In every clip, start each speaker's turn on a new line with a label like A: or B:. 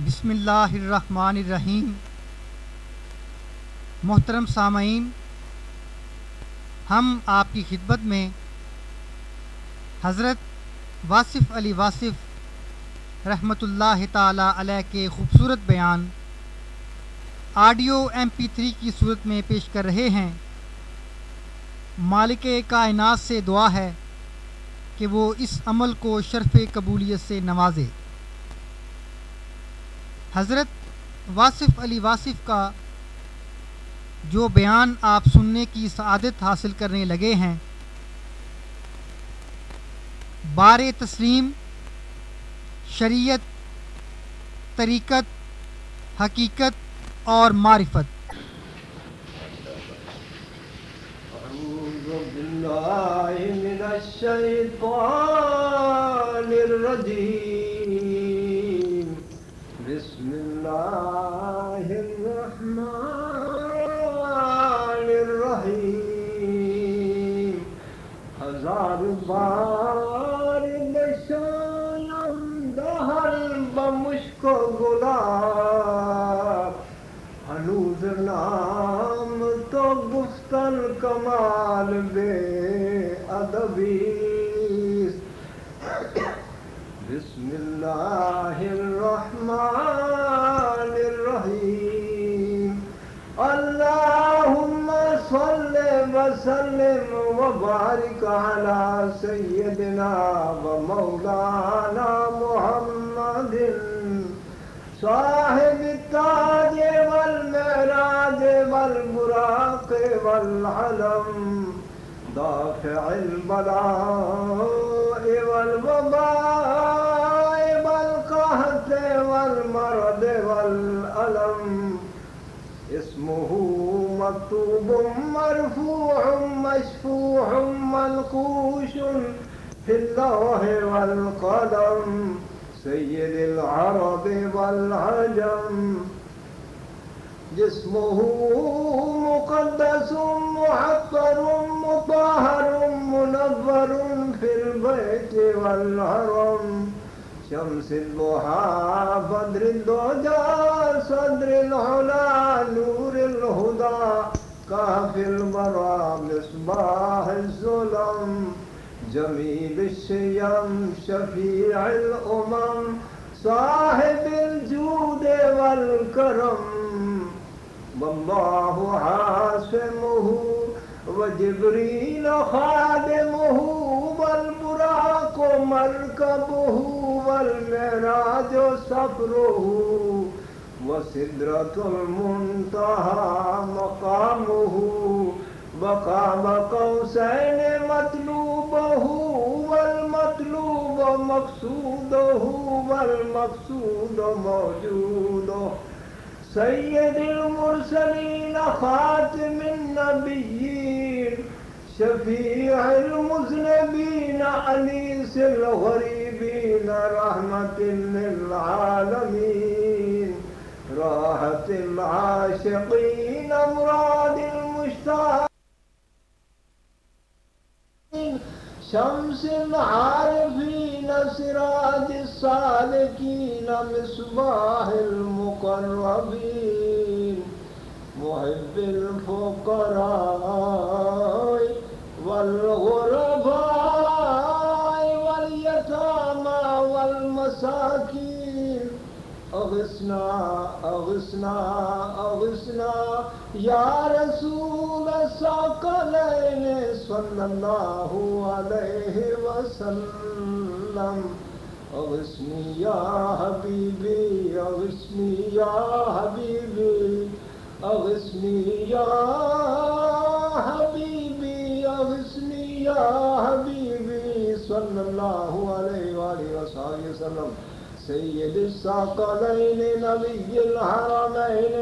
A: بسم اللہ الرحمن الرحیم۔ محترم سامعین، ہم آپ کی خدمت میں حضرت واصف علی واصف رحمۃ اللہ تعالی علیہ کے خوبصورت بیان آڈیو MP3 کی صورت میں پیش کر رہے ہیں۔ مالک کائنات سے دعا ہے کہ وہ اس عمل کو شرف قبولیت سے نوازے۔ حضرت واصف علی واصف کا جو بیان آپ سننے کی سعادت حاصل کرنے لگے ہیں، بار تسلیم شریعت، طریقت، حقیقت اور معرفت۔
B: اعوذ باللہ من الشیطان الرجیم، بسم اللہ الرحمن الرحیم۔ ہزار بار نشانم دہر بمشک و گلاب، ہنوز نام تو گفتن کمال بے ادبی۔ بسم اللہ الرحمن الرحیم۔ اللہم صل وسلم وبارک علی سیدنا و مولانا محمد صاحب التاج والمعراج والبراق والعلم، دافع البلاء والوباء والقحط والمرض والألم، اسمه مكتوب مرفوع مشفوع منقوش في اللوح والقلم، سید العرب والعجم، جسمه مقدس محفر مطهر منور في البيت والحرم، شمس الضحى بدر الدجى صدر العلا نور الهدى، كهف الورى مصباح الظلم، جمیل الشیم شفیع الامم، صاحب الجود والکرم، واللہ عاصمہ وجبریل خادمہ، والبراق مرکبہ، والمعراج سفرہ، وسدرۃ المنتہی مقامہ، وقاب قوسین مطلوبہ، والمطلوب مقصودہ، والمقصود موجودہ، سید المرسلین خاتم النبیین، شفیع المذنبین انیس الغریبین، رحمت للعالمین، راحت العاشقین، مراد المشتاقین، شمس العارفین، سراج السالکین، مصباح المقربین، محب الفقراء والغرباء والیتامى والمساکین، اغثنا اغثنا اغثنا یا رسول الثقلین صلی اللہ علیہ وسلم، اغثنی یا حبیبی اغثنی یا حبیبی اغثنی یا حبیبی اغثنی یا حبیبی صلی اللہ علیہ وآلہ وسلم وسلم، سید الثقلین نبی الحرمین،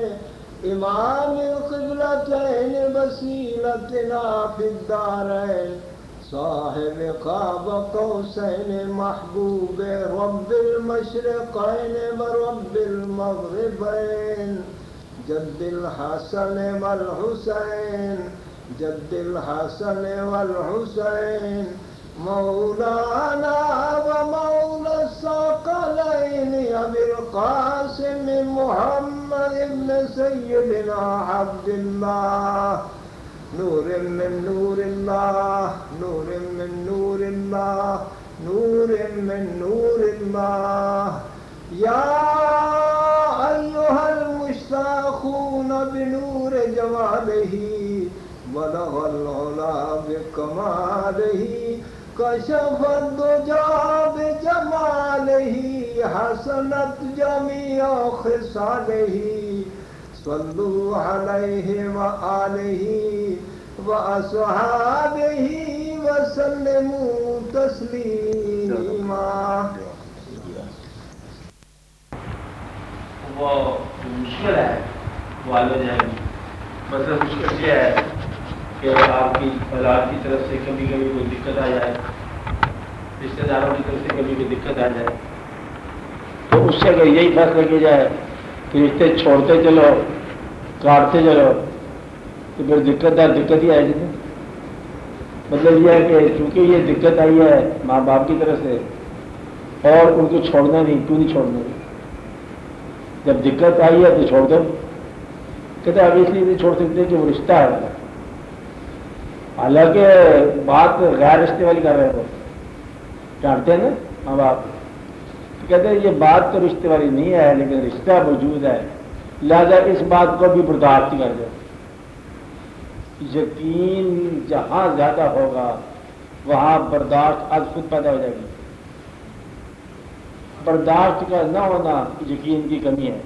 B: امام القبلتین، وسیلتنا فی الدارین، صاحب قاب قوسین، محبوب رب المشرقین ورب المغربین، جد الحسن والحسین، جد الحسن والحسین، مولانا ومولى الثقلين أبي القاسم محمد ابن سیدنا عبد اللہ نور من نور اللہ نور من نور اللہ نور من نور اللہ یا ایہا المشتاقون بنور جمالہ بلغ العلا بکمالہ کشف الدجى بجمالہ حسنت جميع خصالہ صلوا علیہ وآلہ وأصحابہ وسلموا تسلیما.
C: وہ مشکل ہے وہ حل ہو جائے گی. مطلب مشکل یہ ہے کہ آپ کی اولاد کی طرف سے کبھی کبھی کوئی دقت آ جائے, رشتے داروں کی طرف سے کبھی کوئی دقت آ جائے, تو اس سے اگر یہی فیصلہ کیا جائے کہ رشتے چھوڑتے چلو کاٹتے چلو تو پھر دقت ہی آئے گی. مطلب یہ ہے کہ چونکہ یہ دقت آئی ہے ماں باپ کی طرف سے اور ان کو چھوڑنا نہیں, کیوں نہیں چھوڑنا؟ جب دقت آئی ہے تو چھوڑ دو. کہتے اب اس لیے نہیں چھوڑ سکتے کہ وہ رشتہ ہے, حالانکہ بات غیر رشتے والی کر رہے ہو, جانتے ہیں نا ماں باپ, کہتے ہیں یہ بات تو رشتے والی نہیں ہے لیکن رشتہ موجود ہے, لہذا اس بات کو بھی برداشت کر دو. یقین جہاں زیادہ ہوگا وہاں برداشت از خود پیدا ہو جائے گی. برداشت کا نہ ہونا یقین کی کمی ہے.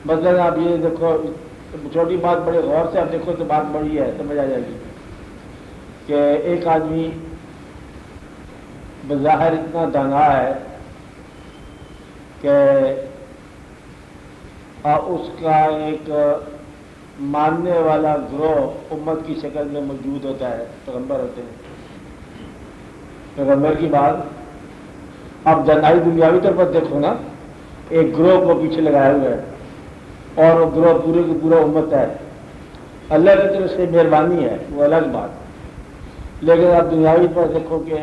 C: مثلاً آپ یہ دیکھو, چھوٹی بات بڑے غور سے آپ دیکھو تو بات بڑی ہے, سمجھ آ جائے گی کہ ایک آدمی بظاہر اتنا دانا ہے کہ اس کا ایک ماننے والا گروہ امت کی شکل میں موجود ہوتا ہے, پیغمبر ہوتے ہیں. پیغمبر کی بات اب دنائی دنیاوی طور پر دیکھو نا, ایک گروہ کو پیچھے لگایا ہوا ہے اور وہ گروہ پورے کی پورا امت ہے. اللہ کی طرف سے مہربانی ہے وہ الگ بات, لیکن اب دنیاوی پر دیکھو کہ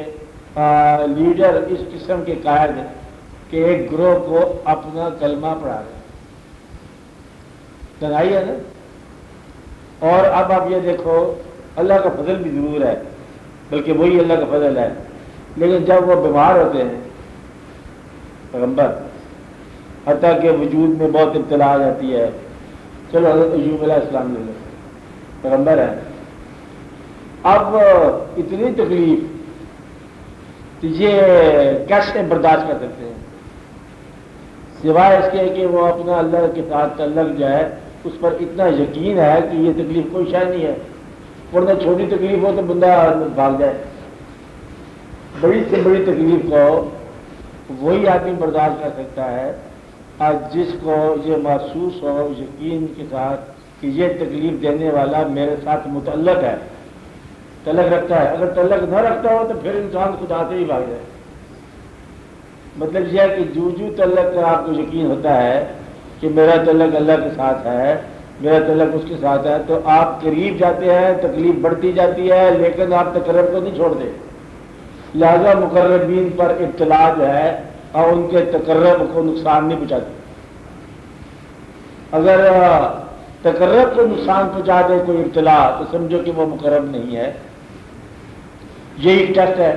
C: لیڈر اس قسم کے قائد ہیں کہ ایک گروہ کو اپنا کلمہ پڑھا رہے ہیں. دنائی ہے نا. اور اب آپ یہ دیکھو اللہ کا فضل بھی ضرور ہے, بلکہ وہی اللہ کا فضل ہے, لیکن جب وہ بیمار ہوتے ہیں پیغمبر, حتیٰ کہ وجود میں بہت ابتلا آ جاتی ہے. چلو حضرت ایوب علیہ السلام لے لو, پیغمبر ہے, اب اتنی تکلیف یہ کیسے برداشت کر سکتے ہیں سوائے اس کے کہ وہ اپنا اللہ کے ساتھ تعلق جو ہے اس پر اتنا یقین ہے کہ یہ تکلیف کوئی شے نہیں ہے, ورنہ چھوٹی تکلیف ہو تو بندہ بھاگ جائے. بڑی سے بڑی تکلیف کو وہی آدمی برداشت کر سکتا ہے جس کو یہ محسوس ہو یقین کے ساتھ کہ یہ تکلیف دینے والا میرے ساتھ متعلق ہے, تعلق رکھتا ہے. اگر تعلق نہ رکھتا ہو تو پھر انسان خدا سے ہی بھاگ جائے. مطلب یہ ہے کہ جو تعلق کا آپ کو یقین ہوتا ہے کہ میرا تعلق اللہ کے ساتھ ہے, میرا تعلق اس کے ساتھ ہے, تو آپ قریب جاتے ہیں, تکلیف بڑھتی جاتی ہے, لیکن آپ تقرب کو نہیں چھوڑتے. لہذا مقربین پر ابتلا جو ہے اور ان کے تقرب کو نقصان نہیں پہنچاتی. اگر تقرب کو نقصان پہنچا دے کوئی ابتلا تو سمجھو کہ وہ مقرب نہیں ہے. یہی ٹیسٹ ہے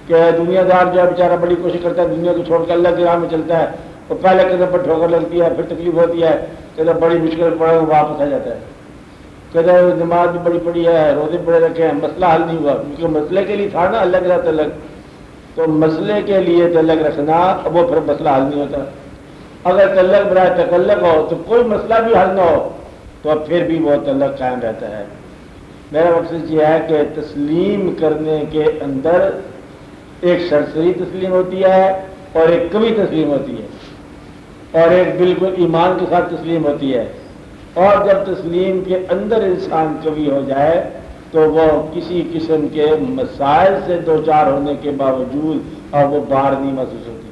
C: کہ دنیا دار جو ہے بیچارہ بڑی کوشش کرتا ہے, دنیا کو چھوڑ کر اللہ کی راہ میں چلتا ہے, تو پہلے قدم پر ٹھوکر لگتی ہے, پھر تکلیف ہوتی ہے, کہتا بڑی مشکل پڑے واپس آ جاتا ہے. کہتا ہے نماز بھی بڑی پڑی ہے, روزے بڑے رکھے ہیں, مسئلہ حل نہیں ہوا, کیونکہ مسئلے کے لیے تھا نا اللہ کے ساتھ تعلق, تو مسئلے کے لیے تعلق رکھنا وہ پھر مسئلہ حل نہیں ہوتا. اگر تعلق برائے تکلق ہو تو کوئی مسئلہ بھی حل نہ ہو تو پھر بھی وہ تعلق قائم رہتا ہے. میرا مقصد یہ ہے کہ تسلیم کرنے کے اندر ایک سرسری تسلیم ہوتی ہے اور ایک کمی تسلیم ہوتی ہے اور ایک بالکل ایمان کے ساتھ تسلیم ہوتی ہے. اور جب تسلیم کے اندر انسان کمی ہو جائے تو وہ کسی قسم کے مسائل سے دوچار ہونے کے باوجود اور وہ بار نہیں محسوس ہوتی.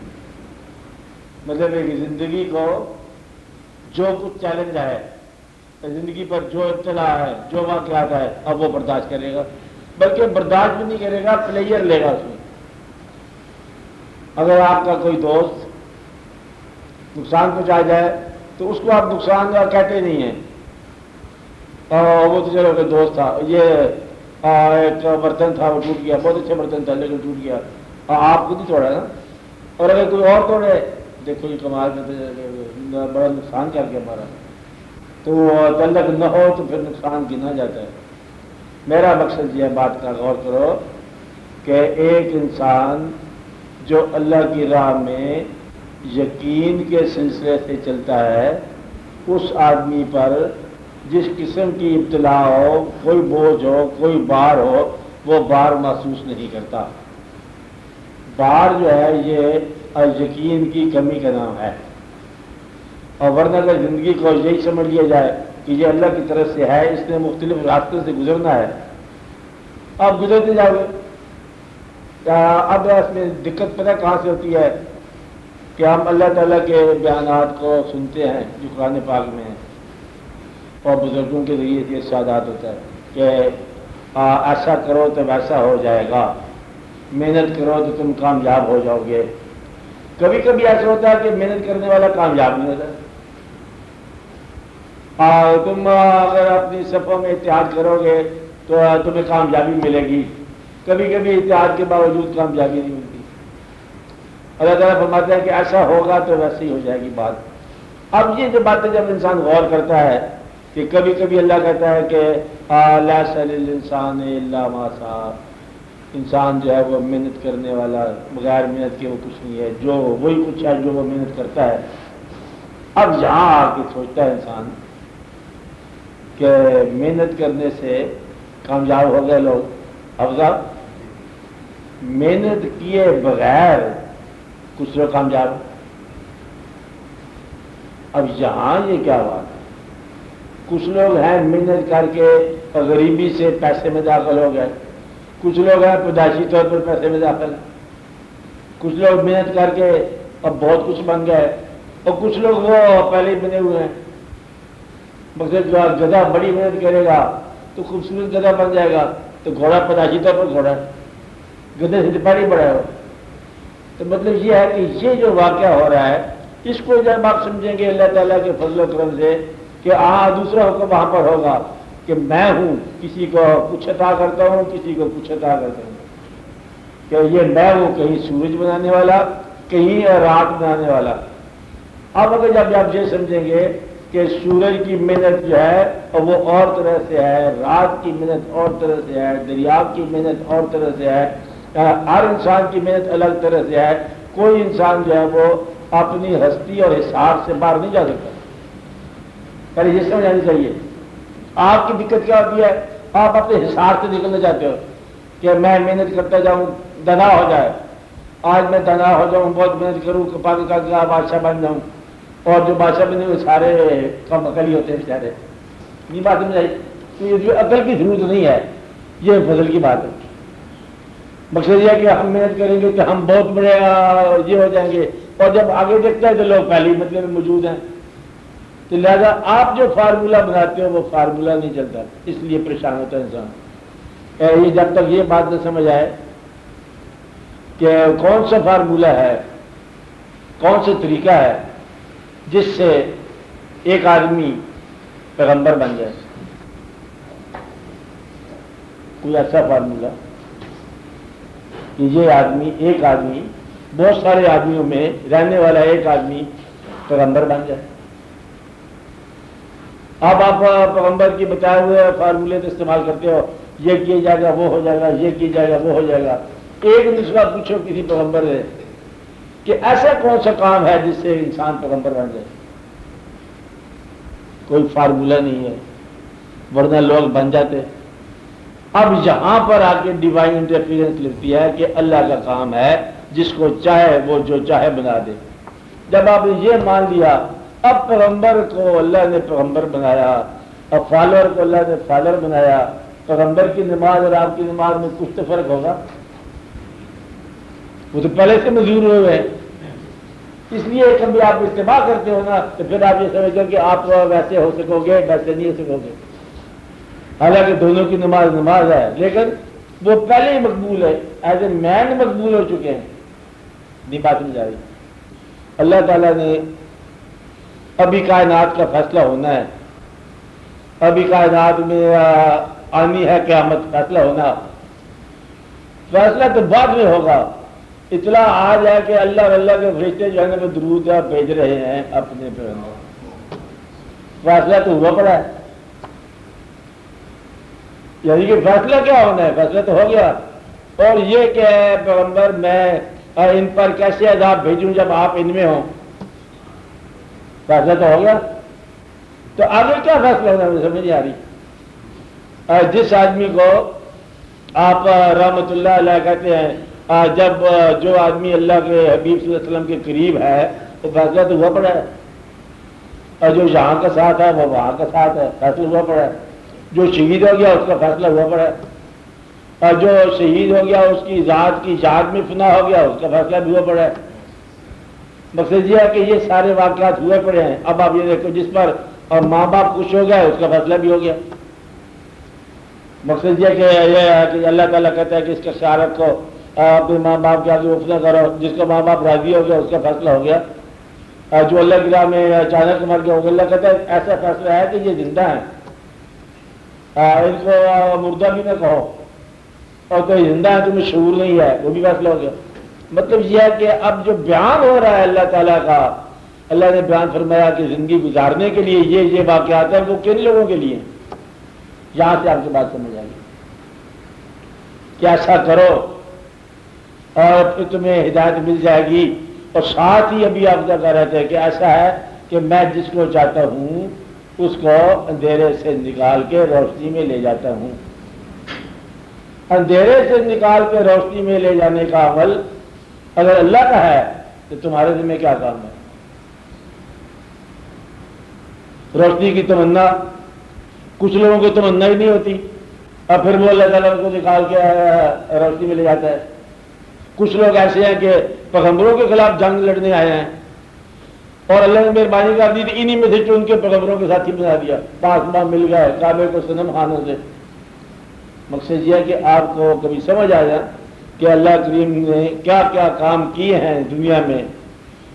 C: مطلب ایک زندگی کو جو کچھ چیلنج ہے, زندگی پر جو ابتلا ہے, جو واقعات ہے, اب وہ برداشت کرے گا, بلکہ برداشت بھی نہیں کرے گا, پلیئر لے گا اس میں. اگر آپ کا کوئی دوست نقصان پہنچا جائے تو اس کو آپ نقصان کہتے نہیں ہیں. اور وہ تو چلو کہ دوست تھا، یہ ایک برتن تھا وہ ٹوٹ گیا، بہت اچھا برتن تھا لیکن ٹوٹ گیا، آپ خود ہی توڑا نا. اور اگر کوئی اور توڑے، دیکھو یہ کمال میں بڑا نقصان کر کے ہمارا، تو تعلق نہ ہو تو پھر نقصان گنا جاتا ہے. میرا مقصد یہ بات کا غور کرو کہ ایک انسان جو اللہ کی راہ میں یقین کے سلسلے سے چلتا ہے، اس آدمی پر جس قسم کی ابتلا ہو، کوئی بوجھ ہو، کوئی بار ہو، وہ بار محسوس نہیں کرتا. بار جو ہے یہ یقین کی کمی کا نام ہے. اور ورنہ اگر زندگی کو یہی سمجھ لیا جائے کہ یہ اللہ کی طرف سے ہے، اس نے مختلف راستوں سے گزرنا ہے، آپ گزرتے جاؤ گے. اب اس میں دقت پتہ کہاں سے ہوتی ہے کہ ہم اللہ تعالیٰ کے بیانات کو سنتے ہیں جو قرآن پاک میں ہیں، اور بزرگوں کے ذریعے سے ارشادات ہوتا ہے کہ ایسا کرو تو ویسا ہو جائے گا، محنت کرو تو تم کامیاب ہو جاؤ گے. کبھی کبھی ایسا ہوتا ہے کہ محنت کرنے والا کامیاب نہیں ہوتا. تم اگر اپنی صفوں میں اتحاد کرو گے تو تمہیں کامیابی ملے گی. کبھی کبھی اتحاد کے باوجود کامیابی نہیں ملتی. اللہ تعالیٰ فرماتا ہے کہ ایسا ہوگا تو ویسے ہی ہو جائے گی بات. اب یہ جو باتیں جب انسان غور کرتا ہے کہ کبھی کبھی اللہ کہتا ہے کہ لیس للانسان الا ما سعی، انسان جو ہے وہ محنت کرنے والا، بغیر محنت کے وہ کچھ نہیں ہے، جو وہی کچھ ہے جو وہ محنت کرتا ہے. اب یہاں آ کے سوچتا ہے انسان کہ محنت کرنے سے کامیاب ہو گئے لوگ. اب صاحب محنت کیے بغیر کچھ لوگ کامیاب. اب یہاں یہ کیا بات ہے؟ کچھ لوگ ہیں محنت کر کے غریبی سے پیسے میں داخل ہو گئے، کچھ لوگ ہیں پیدائشی طور پر پیسے میں داخل، کچھ لوگ محنت کر کے اب بہت کچھ بن گئے، اور کچھ لوگ وہ پہلے ہی بنے ہوئے ہیں. مقصد جو گدھا بڑی محنت کرے گا تو خوبصورت گدھا بن جائے گا، تو گھوڑا پیدائشی طور پر گھوڑا ہے، گدھے سے پہلے بڑا ہے. تو مطلب یہ ہے کہ یہ جو واقعہ ہو رہا ہے، اس کو جب آپ سمجھیں گے اللہ تعالیٰ کے فضل و کرم سے کہ دوسرا حکم وہاں پر ہوگا کہ میں ہوں، کسی کو کچھ عطا کرتا ہوں، کسی کو کچھ عطا کرتا ہوں، کہ یہ میں ہوں کہیں سورج بنانے والا، کہیں رات بنانے والا. اب اگر جب آپ یہ سمجھیں گے کہ سورج کی محنت جو ہے وہ اور طرح سے ہے، رات کی محنت اور طرح سے ہے، دریا کی محنت اور طرح سے ہے، ہر انسان کی محنت الگ طرح سے ہے، کوئی انسان جو ہے وہ اپنی ہستی اور حساب سے باہر نہیں جا سکتا. پہلے یہ سمجھ آنی چاہیے. آپ کی دقت کیا ہوتی ہے؟ آپ اپنے حساب سے نکلنا چاہتے ہو کہ میں محنت کرتا جاؤں، دنا ہو جائے. آج میں دنا ہو جاؤں، بہت محنت کروں کہ پاکستان کا بادشاہ بن جاؤں، اور جو بادشاہ بنے ہوئے سارے کم عقل ہی ہوتے ہیں بیچارے. یہ بات سمجھ آئی؟ تو یہ جو عقل کی ضرورت نہیں ہے، یہ فضل کی بات ہے. مقصد یہ ہے کہ ہم محنت کریں گے کہ ہم بہت بڑے یہ ہو جائیں گے، اور جب آگے دیکھتے ہیں تو لوگ پہلے ہی مطلب موجود ہیں. تو لہذا آپ جو فارمولہ بناتے ہو وہ فارمولہ نہیں چلتا، اس لیے پریشان ہوتا ہے انسان. یہ جب تک یہ بات نہ سمجھ آئے کہ کون سا فارمولہ ہے، کون سا طریقہ ہے جس سے ایک آدمی پیغمبر بن جائے، کوئی ایسا فارمولہ کہ یہ آدمی، ایک آدمی بہت سارے آدمیوں میں رہنے والا ایک آدمی پیغمبر بن جائے. اب آپ پیغمبر کی بتائے ہوئے فارمولے کا استعمال کرتے ہو، یہ کیا جائے گا وہ ہو جائے گا، یہ کیا جائے گا وہ ہو جائے گا. ایک نسخہ پوچھو کسی پیغمبر سے کہ ایسا کون سا کام ہے جس سے انسان پیغمبر بن جائے. کوئی فارمولہ نہیں ہے، ورنہ لوگ بن جاتے. اب یہاں پر آ کے ڈیوائن انٹرفیرنس لگتی ہے کہ اللہ کا کام ہے، جس کو چاہے وہ جو چاہے بنا دے. جب آپ نے یہ مان لیا، اب پیغمبر کو اللہ نے پیغمبر بنایا، اب فالوور کو اللہ نے فالوور بنایا. پیغمبر کی نماز اور آپ کی نماز میں کچھ تو فرق ہوگا، وہ تو پہلے سے مزدور ہوئے ہیں. اس لیے کبھی آپ اتباع کرتے ہو نا تو پھر آپ یہ سمجھتے کہ آپ ویسے ہو سکو گے، ویسے نہیں ہو سکو گے. حالانکہ دونوں کی نماز نماز ہے، لیکن وہ پہلے ہی مقبول ہے، ایز اے مین مقبول ہو چکے ہیں. نہیں بات سمجھ آ رہی؟ اللہ تعالیٰ نے ابھی کائنات کا فیصلہ ہونا ہے، ابھی کائنات میں آنی ہے قیامت، فیصلہ ہونا، فیصلہ تو بعد میں ہوگا۔ اطلاع آ جائے کہ اللہ اور اللہ کے فرشتے جو ہے نا وہ درود بھیج رہے ہیں اپنے پیغمبر، فیصلہ تو ہوا پڑا ہے، یعنی کہ فیصلہ کیا ہونا ہے، فیصلہ تو ہو گیا۔ اور یہ کہ ہے پیغمبر میں ان پر کیسے عذاب بھیجوں جب آپ ان میں ہوں، فیصلہ تو ہو گیا، تو آگے کیا فیصلہ ہونا مجھے سمجھ نہیں آ رہی۔ جس آدمی کو آپ رحمت اللہ علیہ کہتے ہیں، جب جو آدمی اللہ کے حبیب صلی اللہ علیہ وسلم کے قریب ہے تو فیصلہ تو ہوا پڑا ہے، اور جو یہاں کا ساتھ ہے وہ وہاں کا ساتھ ہے، فیصلہ ہوا پڑا ہے۔ جو شہید ہو گیا اس کا فیصلہ ہوا پڑا ہے، اور جو شہید ہو گیا اس کی ذات کی یاد میں فنا ہو گیا اس کا فیصلہ بھی ہوا پڑا ہے۔ مقصد یہ ہے کہ یہ سارے واقعات ہوئے پڑے ہیں۔ اب آپ یہ دیکھو جس پر اور ماں باپ خوش ہو گئے اس کا فیصلہ بھی ہو گیا۔ مقصد یہ کہ یہ ہے کہ اللہ تعالیٰ کہتا ہے کہ اس کے خیال رکھو، اپنے ماں باپ کے آگے اف نہ کرو، جس کا ماں باپ راضی ہو گیا اس کا فیصلہ ہو گیا۔ جو اللہ کی راہ میں اچانک مر گیا ہوگا، اللہ کہتا ہے ایسا فیصلہ ہے کہ یہ زندہ ہیں، ان کو مردہ بھی نہ کہو، اور کوئی زندہ ہے تمہیں شعور نہیں ہے، وہ بھی فیصلہ ہو گیا۔ مطلب یہ ہے کہ اب جو بیان ہو رہا ہے اللہ تعالیٰ کا، اللہ نے بیان فرمایا کہ زندگی گزارنے کے لیے یہ واقعات ہیں، وہ کن لوگوں کے لیے ہیں؟ یہاں سے آپ کی بات سمجھ آئے گی کہ ایسا کرو اور پھر تمہیں ہدایت مل جائے گی۔ اور ساتھ ہی ابھی آپ کیا کہہ رہے تھے کہ ایسا ہے کہ میں جس کو چاہتا ہوں اس کو اندھیرے سے نکال کے روشنی میں لے جاتا ہوں۔ اندھیرے سے نکال کے روشنی میں لے جانے کا عمل اگر اللہ کا ہے تو تمہارے ذمہ کیا کام ہے؟ روشنی کی تمنا کچھ لوگوں کی تمنا ہی نہیں ہوتی، اور پھر وہ اللہ تعالیٰ کو نکال کے روشنی میں لے جاتا ہے۔ کچھ لوگ ایسے ہیں کہ پیغمبروں کے خلاف جنگ لڑنے آئے ہیں اور اللہ نے مہربانی کر دی تھی، انہی میں سے چن کے پیغمبروں کے ساتھی بنا دیا، پاس ماں مل گئے کعبے کو صنم خانوں سے۔ مقصد یہ ہے کہ آپ کو کبھی سمجھ آ جائے کہ اللہ کریم نے کیا کیا کام کیے ہیں دنیا میں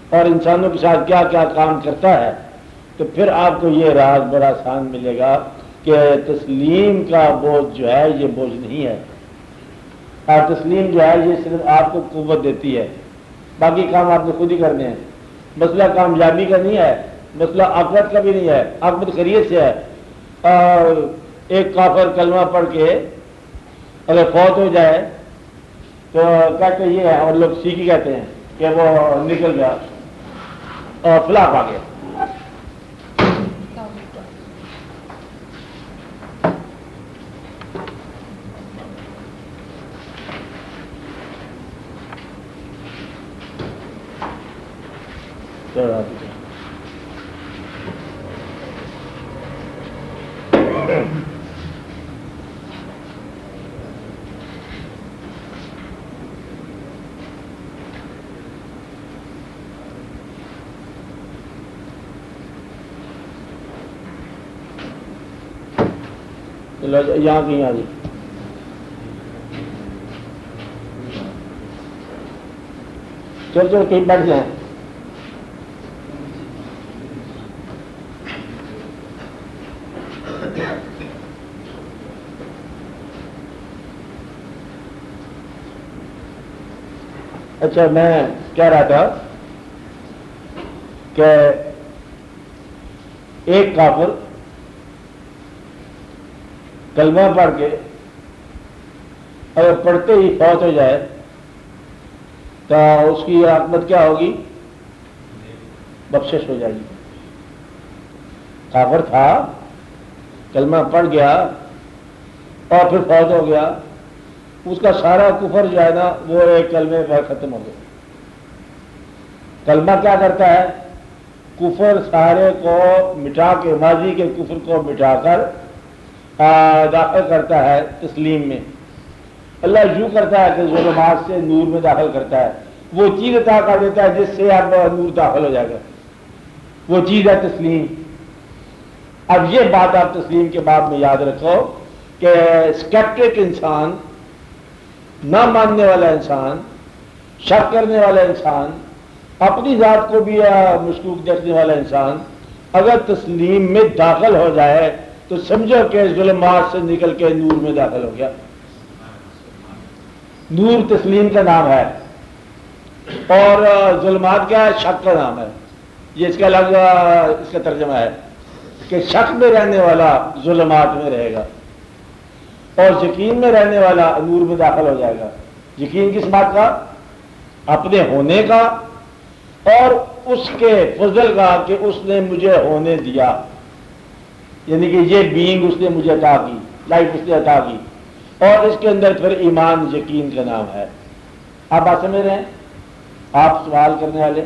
C: اور انسانوں کے ساتھ کیا کیا کام کرتا ہے، تو پھر آپ کو یہ راز بڑا آسان ملے گا کہ تسلیم کا بوجھ جو ہے یہ بوجھ نہیں ہے، اور تسلیم جو ہے یہ صرف آپ کو قوت دیتی ہے، باقی کام آپ نے خود ہی کرنے ہیں۔ مسئلہ کامیابی کا نہیں ہے، مسئلہ عاقبت کا بھی نہیں ہے، عاقبت خیریت سے ہے۔ اور ایک کافر کلمہ پڑھ کے اگر فوت ہو جائے تو کہتے یہ ہے، اور لوگ سیکھی کہتے ہیں کہ وہ نکل گیا اور فلاح آ گیا۔ یہاں کہیں آ جائے، چل چل کہیں بیٹھ جائیں۔ اچھا میں کہہ رہا تھا کہ ایک کافر کلمہ پڑھ کے اگر پڑھتے ہی فوت ہو جائے تو اس کی عاقبت کیا ہوگی؟ بخشش ہو جائے گی۔ کافر تھا، کلمہ پڑھ گیا اور پھر فوت ہو گیا، اس کا سارا کفر جو ہے نا وہ ایک کلمے پر ختم ہو گیا۔ کلمہ کیا کرتا ہے؟ کفر سارے کو مٹا کے، ماضی کے کفر کو مٹا کر داخل کرتا ہے تسلیم میں۔ اللہ یوں کرتا ہے کہ ظلمات سے نور میں داخل کرتا ہے، وہ چیز عطا کر دیتا ہے جس سے اب نور داخل ہو جائے گا، وہ چیز ہے تسلیم۔ اب یہ بات آپ تسلیم کے بعد میں یاد رکھو کہ اسکیپٹک انسان، نہ ماننے والا انسان، شک کرنے والا انسان، اپنی ذات کو بھی مشکوک دیکھنے والا انسان، اگر تسلیم میں داخل ہو جائے تو سمجھو کہ ظلمات سے نکل کے نور میں داخل ہو گیا. نور تسلیم کا نام ہے اور ظلمات کیا ہے؟ شک کا نام ہے. یہ اس کا الگ اس کا ترجمہ ہے کہ شک میں رہنے والا ظلمات میں رہے گا اور یقین میں رہنے والا نور میں داخل ہو جائے گا. یقین کس بات کا؟ اپنے ہونے کا اور اس کے فضل کا کہ اس نے مجھے ہونے دیا، یعنی کہ یہ بینگ اس نے مجھے عطا کی، لائف اس نے عطا کی، اور اس کے اندر پھر ایمان یقین کا نام ہے. آپ بات سمجھ رہے ہیں؟ آپ سوال کرنے والے.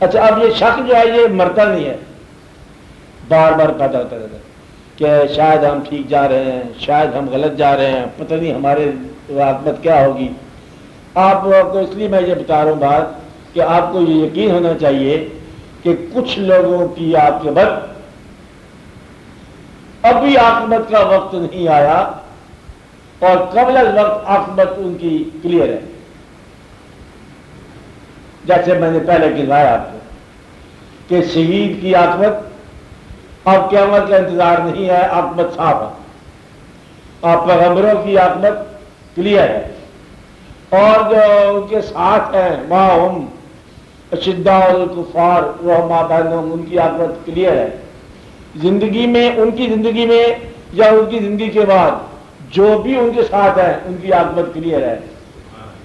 C: اچھا اب یہ شک جو ہے یہ مرتا نہیں ہے، بار بار پیدا ہوتا رہتا ہے کہ شاید ہم ٹھیک جا رہے ہیں، شاید ہم غلط جا رہے ہیں، پتہ نہیں ہمارے عاقبت کیا ہوگی. آپ کو اس لیے میں یہ بتا رہا ہوں بات کہ آپ کو یہ یقین ہونا چاہیے کہ کچھ لوگوں کی عاقبت ابھی عاقبت کا وقت نہیں آیا اور قبل از وقت عاقبت ان کی کلیئر ہے. جیسے میں نے پہلے گنوایا آپ کو کہ شہید کی عاقبت اب قیامت کا انتظار نہیں ہے، عاقبت صاف ہے. آپ پیغمبروں کی عاقبت کلیئر ہے اور جو ان کے ساتھ ہیں ماہم اشداء الکفار رحماء بینہم، ان کی عاقبت کلیئر ہے. زندگی میں، ان کی زندگی میں یا ان کی زندگی کے بعد جو بھی ان کے ساتھ ہیں ان کی عاقبت کلیئر ہے.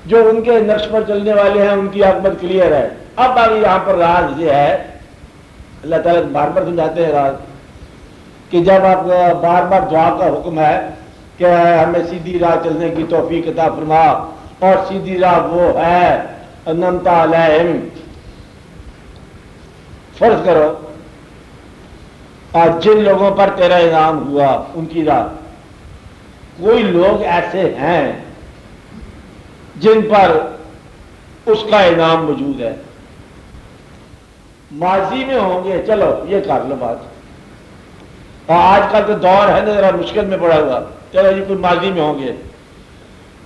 C: جو ان کے نقش پر چلنے والے ہیں ان کی عاقبت کلیئر ہے. اب آگے یہاں پر راز یہ ہے، اللہ تعالیٰ بار بار سمجھاتے ہیں راز، کہ جب آپ بار بار دعا کا حکم ہے کہ ہمیں سیدھی راہ چلنے کی توفیق عطا فرما، اور سیدھی راہ وہ ہے انعمت علیہم. فرض کرو آج جن لوگوں پر تیرا انعام ہوا ان کی راہ، کوئی لوگ ایسے ہیں جن پر اس کا انعام موجود ہے، ماضی میں ہوں گے، چلو یہ کر لو بات، اور آج کل تو دور ہے نا ذرا مشکل میں پڑا ہوا، چلو یہ کوئی ماضی میں ہوں گے.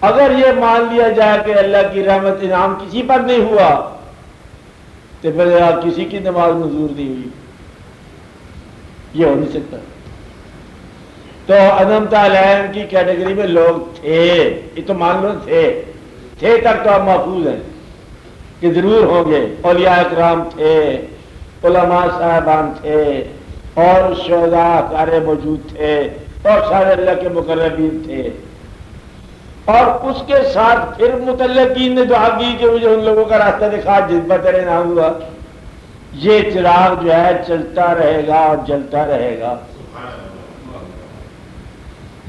C: اگر یہ مان لیا جائے کہ اللہ کی رحمت انعام کسی پر نہیں ہوا تو پھر کسی کی نماز منظور نہیں ہوئی، یہ ہو نہیں سکتا. تو انعمت علیہم کی کیٹیگری میں لوگ تھے، یہ تو مان لو تھے تک تو آپ محفوظ ہیں کہ ضرور ہوں گے. اولیاء اکرام تھے، علماء صاحبان تھے، اور شہداء سارے موجود تھے، اور سارے اللہ کے مقربین تھے. اور اس کے ساتھ پھر متعلقین نے دعا کی کہ مجھے ان لوگوں کا راستہ دکھا جن پر تیرے نام ہوا. یہ چراغ جو ہے چلتا رہے گا اور جلتا رہے گا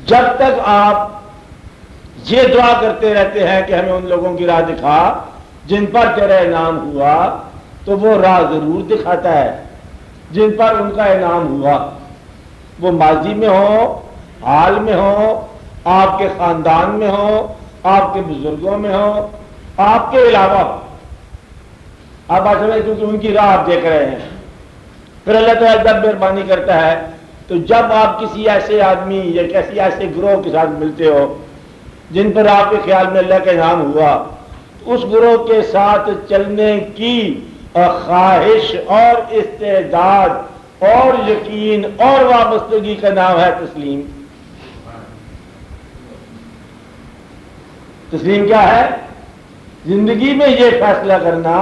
C: جب تک آپ یہ دعا کرتے رہتے ہیں کہ ہمیں ان لوگوں کی راہ دکھا جن پر تیرا انعام ہوا. تو وہ راہ ضرور دکھاتا ہے جن پر ان کا انعام ہوا، وہ ماضی میں ہو، حال میں ہو، آپ کے خاندان میں ہو، آپ کے بزرگوں میں ہو، آپ کے علاوہ ہو. آپ آج سمجھیں کیونکہ ان کی راہ آپ دیکھ رہے ہیں. پھر اللہ تعالیٰ جب مہربانی کرتا ہے تو جب آپ کسی ایسے آدمی یا کسی ایسے گروہ کے ساتھ ملتے ہو جن پر آپ کے خیال میں اللہ کا انعام ہوا، اس گروہ کے ساتھ چلنے کی خواہش اور استعداد اور یقین اور وابستگی کا نام ہے تسلیم. تسلیم کیا ہے؟ زندگی میں یہ فیصلہ کرنا،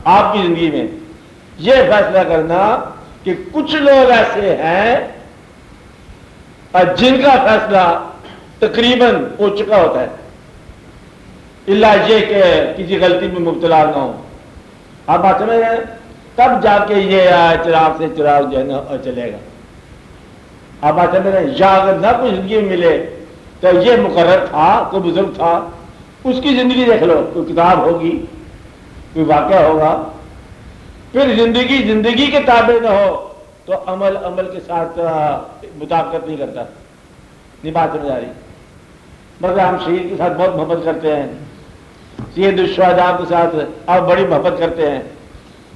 C: آپ کی زندگی میں یہ فیصلہ کرنا کہ کچھ لوگ ایسے ہیں جن کا فیصلہ تقریباً ہو چکا ہوتا ہے، اللہ یہ کہ کسی غلطی میں مبتلا نہ ہو. آپ بات سمجھ رہے ہیں؟ تب جا کے یہ چراغ سے چراغ جو ہے نا چلے گا. آپ بات سمجھ رہے ہیں؟ یا اگر نہ کوئی زندگی میں ملے تو یہ مقرر تھا، کوئی بزرگ تھا، اس کی زندگی دیکھ لو، کوئی کتاب ہوگی، کوئی واقعہ ہوگا. پھر زندگی کے تابع نہ ہو تو عمل کے ساتھ مطابقت نہیں کرتا. نہیں بات سمجھ آ رہی؟ مگر ہم شہید کے ساتھ بہت محبت کرتے ہیں، سید الشہداء کے ساتھ آپ بڑی محبت کرتے ہیں،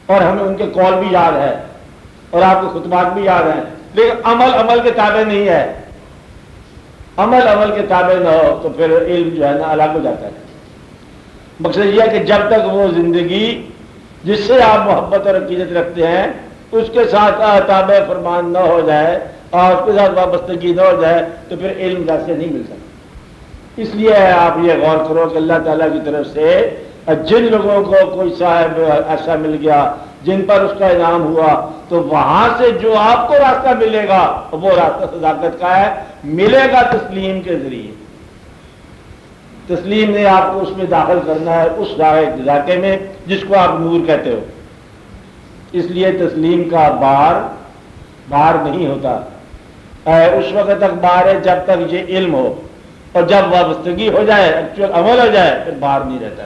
C: اور ہمیں ان کے قول بھی یاد ہے اور آپ کے خطبات بھی یاد ہیں، لیکن عمل کے تابع نہیں ہے. عمل کے تابع نہ ہو تو پھر علم جو ہے نا الگ ہو جاتا ہے. مقصد یہ ہے کہ جب تک وہ زندگی جس سے آپ محبت اور عقیدت رکھتے ہیں اس کے ساتھ تابع فرمان نہ ہو جائے اور اس کے ساتھ وابستگی نہ ہو جائے تو پھر علم ویسے نہیں مل سکتا۔ اس لیے آپ یہ غور کرو کہ اللہ تعالیٰ کی طرف سے جن لوگوں کو کوئی صاحب ایسا مل گیا جن پر اس کا انعام ہوا تو وہاں سے جو آپ کو راستہ ملے گا وہ راستہ صداقت کا ہے، ملے گا تسلیم کے ذریعے۔ تسلیم نے آپ کو اس میں داخل کرنا ہے، اس ذاکے میں جس کو آپ نور کہتے ہو۔ اس لیے تسلیم کا بار نہیں ہوتا، اس وقت تک بار ہے جب تک یہ علم ہو، اور جب وابستگی ہو جائے، ایکچوئل عمل ہو جائے، پھر بار نہیں رہتا۔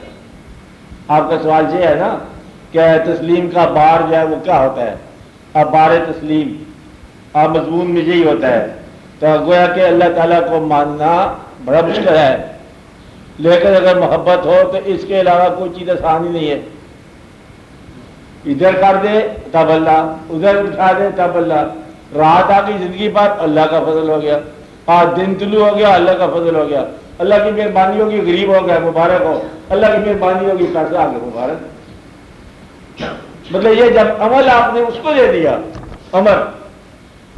C: آپ کا سوال یہ ہے نا کہ تسلیم کا بار جو ہے وہ کیا ہوتا ہے؟ اب بار تسلیم آپ مضمون میں یہی ہوتا ہے، تو گویا کہ اللہ تعالیٰ کو ماننا بڑا مشکل ہے، لیکن اگر محبت ہو تو اس کے علاوہ کوئی چیز آسان ہی نہیں ہے۔ ادھر کر دے تب اللہ، ادھر اٹھا دے تب اللہ، رات آ گئی زندگی پر اللہ کا فضل ہو گیا، آج دن طلوع ہو گیا اللہ کا فضل ہو گیا، اللہ کی مہربانی ہوگی غریب ہو گیا مبارک ہو، اللہ کی مہربانی ہوگی پیسہ آ گیا مبارک۔ مطلب یہ جب عمل آپ نے اس کو دے دیا، امر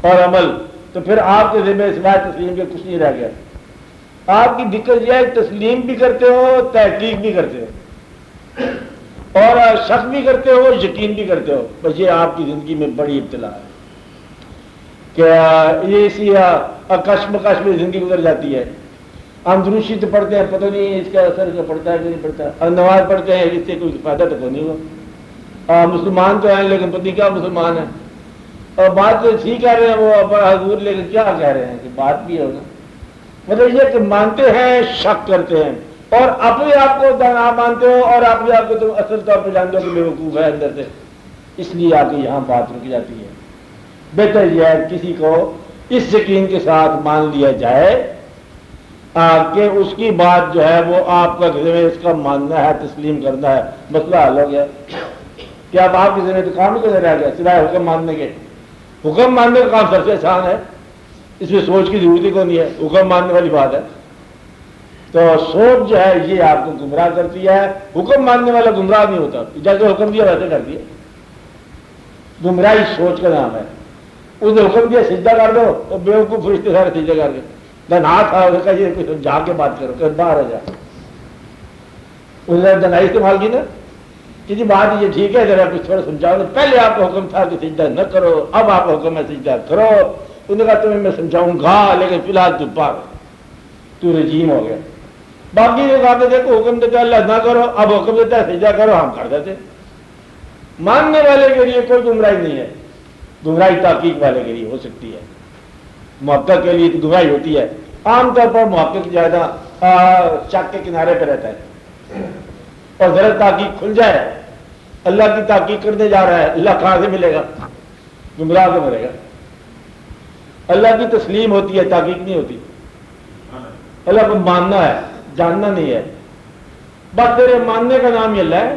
C: اور عمل، تو پھر آپ کے ذمہ سوائے تسلیم کے کچھ نہیں رہ گیا۔ آپ کی دقت یہ ہے تسلیم بھی کرتے ہو، تحقیق بھی کرتے ہو، اور شک بھی کرتے ہو، یقین بھی کرتے ہو، بس یہ آپ کی زندگی میں بڑی ابتلا ہے کہ یہ اسی کشمکش میں زندگی گزر جاتی ہے۔ ہم دروشی تو پڑھتے ہیں، پتہ نہیں اس کا اثر کیا پڑتا ہے کہ نہیں پڑتا، اور نماز پڑھتے ہیں اس سے کوئی فائدہ تو کوئی نہیں ہوا، مسلمان تو ہیں لیکن پتہ نہیں کیا مسلمان ہیں، اور بات تو ٹھیک کہہ رہے ہیں وہ حضور، لیکن کیا کہہ رہے ہیں کہ بات بھی ہوگا۔ مطلب یہ کہ مانتے ہیں، شک کرتے ہیں، اور اپنے آپ کو نہ مانتے ہو، اور اپنے آپ کو تم اصل طور پہ جانتے ہو کہ بے وقوف ہے اندر سے، اس لیے آ کے یہاں بات رک جاتی ہے۔ بہتر یہ ہے کسی کو اس یقین کے ساتھ مان لیا جائے کہ اس کی بات جو ہے وہ آپ کا ذمہ اس کا ماننا ہے، تسلیم کرنا ہے، مسئلہ حل ہو گیا۔ کہ اب آپ کے ذمہ تو کام ہی کیسے رہ گیا سوائے حکم ماننے کے؟ حکم ماننے کا کام سب سے آسان ہے، اس میں سوچ کی ضرورت ہی کوئی نہیں ہے، حکم ماننے والی بات ہے۔ تو سوچ جو ہے یہ آپ کو گمراہ کرتی ہے، حکم ماننے والا گمراہ نہیں ہوتا، جیسے حکم دیا ویسے کر دیا، گمراہی سوچ کا نام ہے۔ اس نے حکم دیا سجدہ کر دو، اور بیوقوف فرشتے سارے سجدہ کر کے دنا تھا، اس کا یہ کچھ جا کے بات کرو کہ باہر آ جا، اس نے دنائی استعمال کی نا کہ جی بات یہ ٹھیک ہے ذرا کچھ تھوڑا سمجھاؤ، پہلے آپ کو حکم تھا کہ سجدہ نہ کرو، اب آپ کو حکم ہے سجدہ کرو۔ انہوں نے کہا تمہیں میں سمجھاؤں گا لیکن فی الحال تو رجیم ہو گیا۔ باقی جو کہا کہ دیکھو حکم دیتا اللہ نہ کرو، اب حکم دیتا ہے سجدہ کرو، ہم کر دیتے۔ ماننے والے کے لیے کوئی گمراہی نہیں ہے، گمراہی تحقیق والے کے لیے ہو سکتی ہے، محقق کے لیے تو گمراہی ہوتی ہے۔ عام طور پر محقق زیادہ شک کے کنارے پہ رہتا ہے، اور ذرا تحقیق کھل جائے اللہ کی تحقیق کرنے جا رہا ہے، اللہ کہاں سے ملے گا؟ گمراہ کو ملے گا۔ اللہ کی تسلیم ہوتی ہے، تحقیق نہیں ہوتی۔ اللہ کو ماننا ہے، جاننا نہیں ہے، بس تیرے ماننے کا نام ہی اللہ ہے،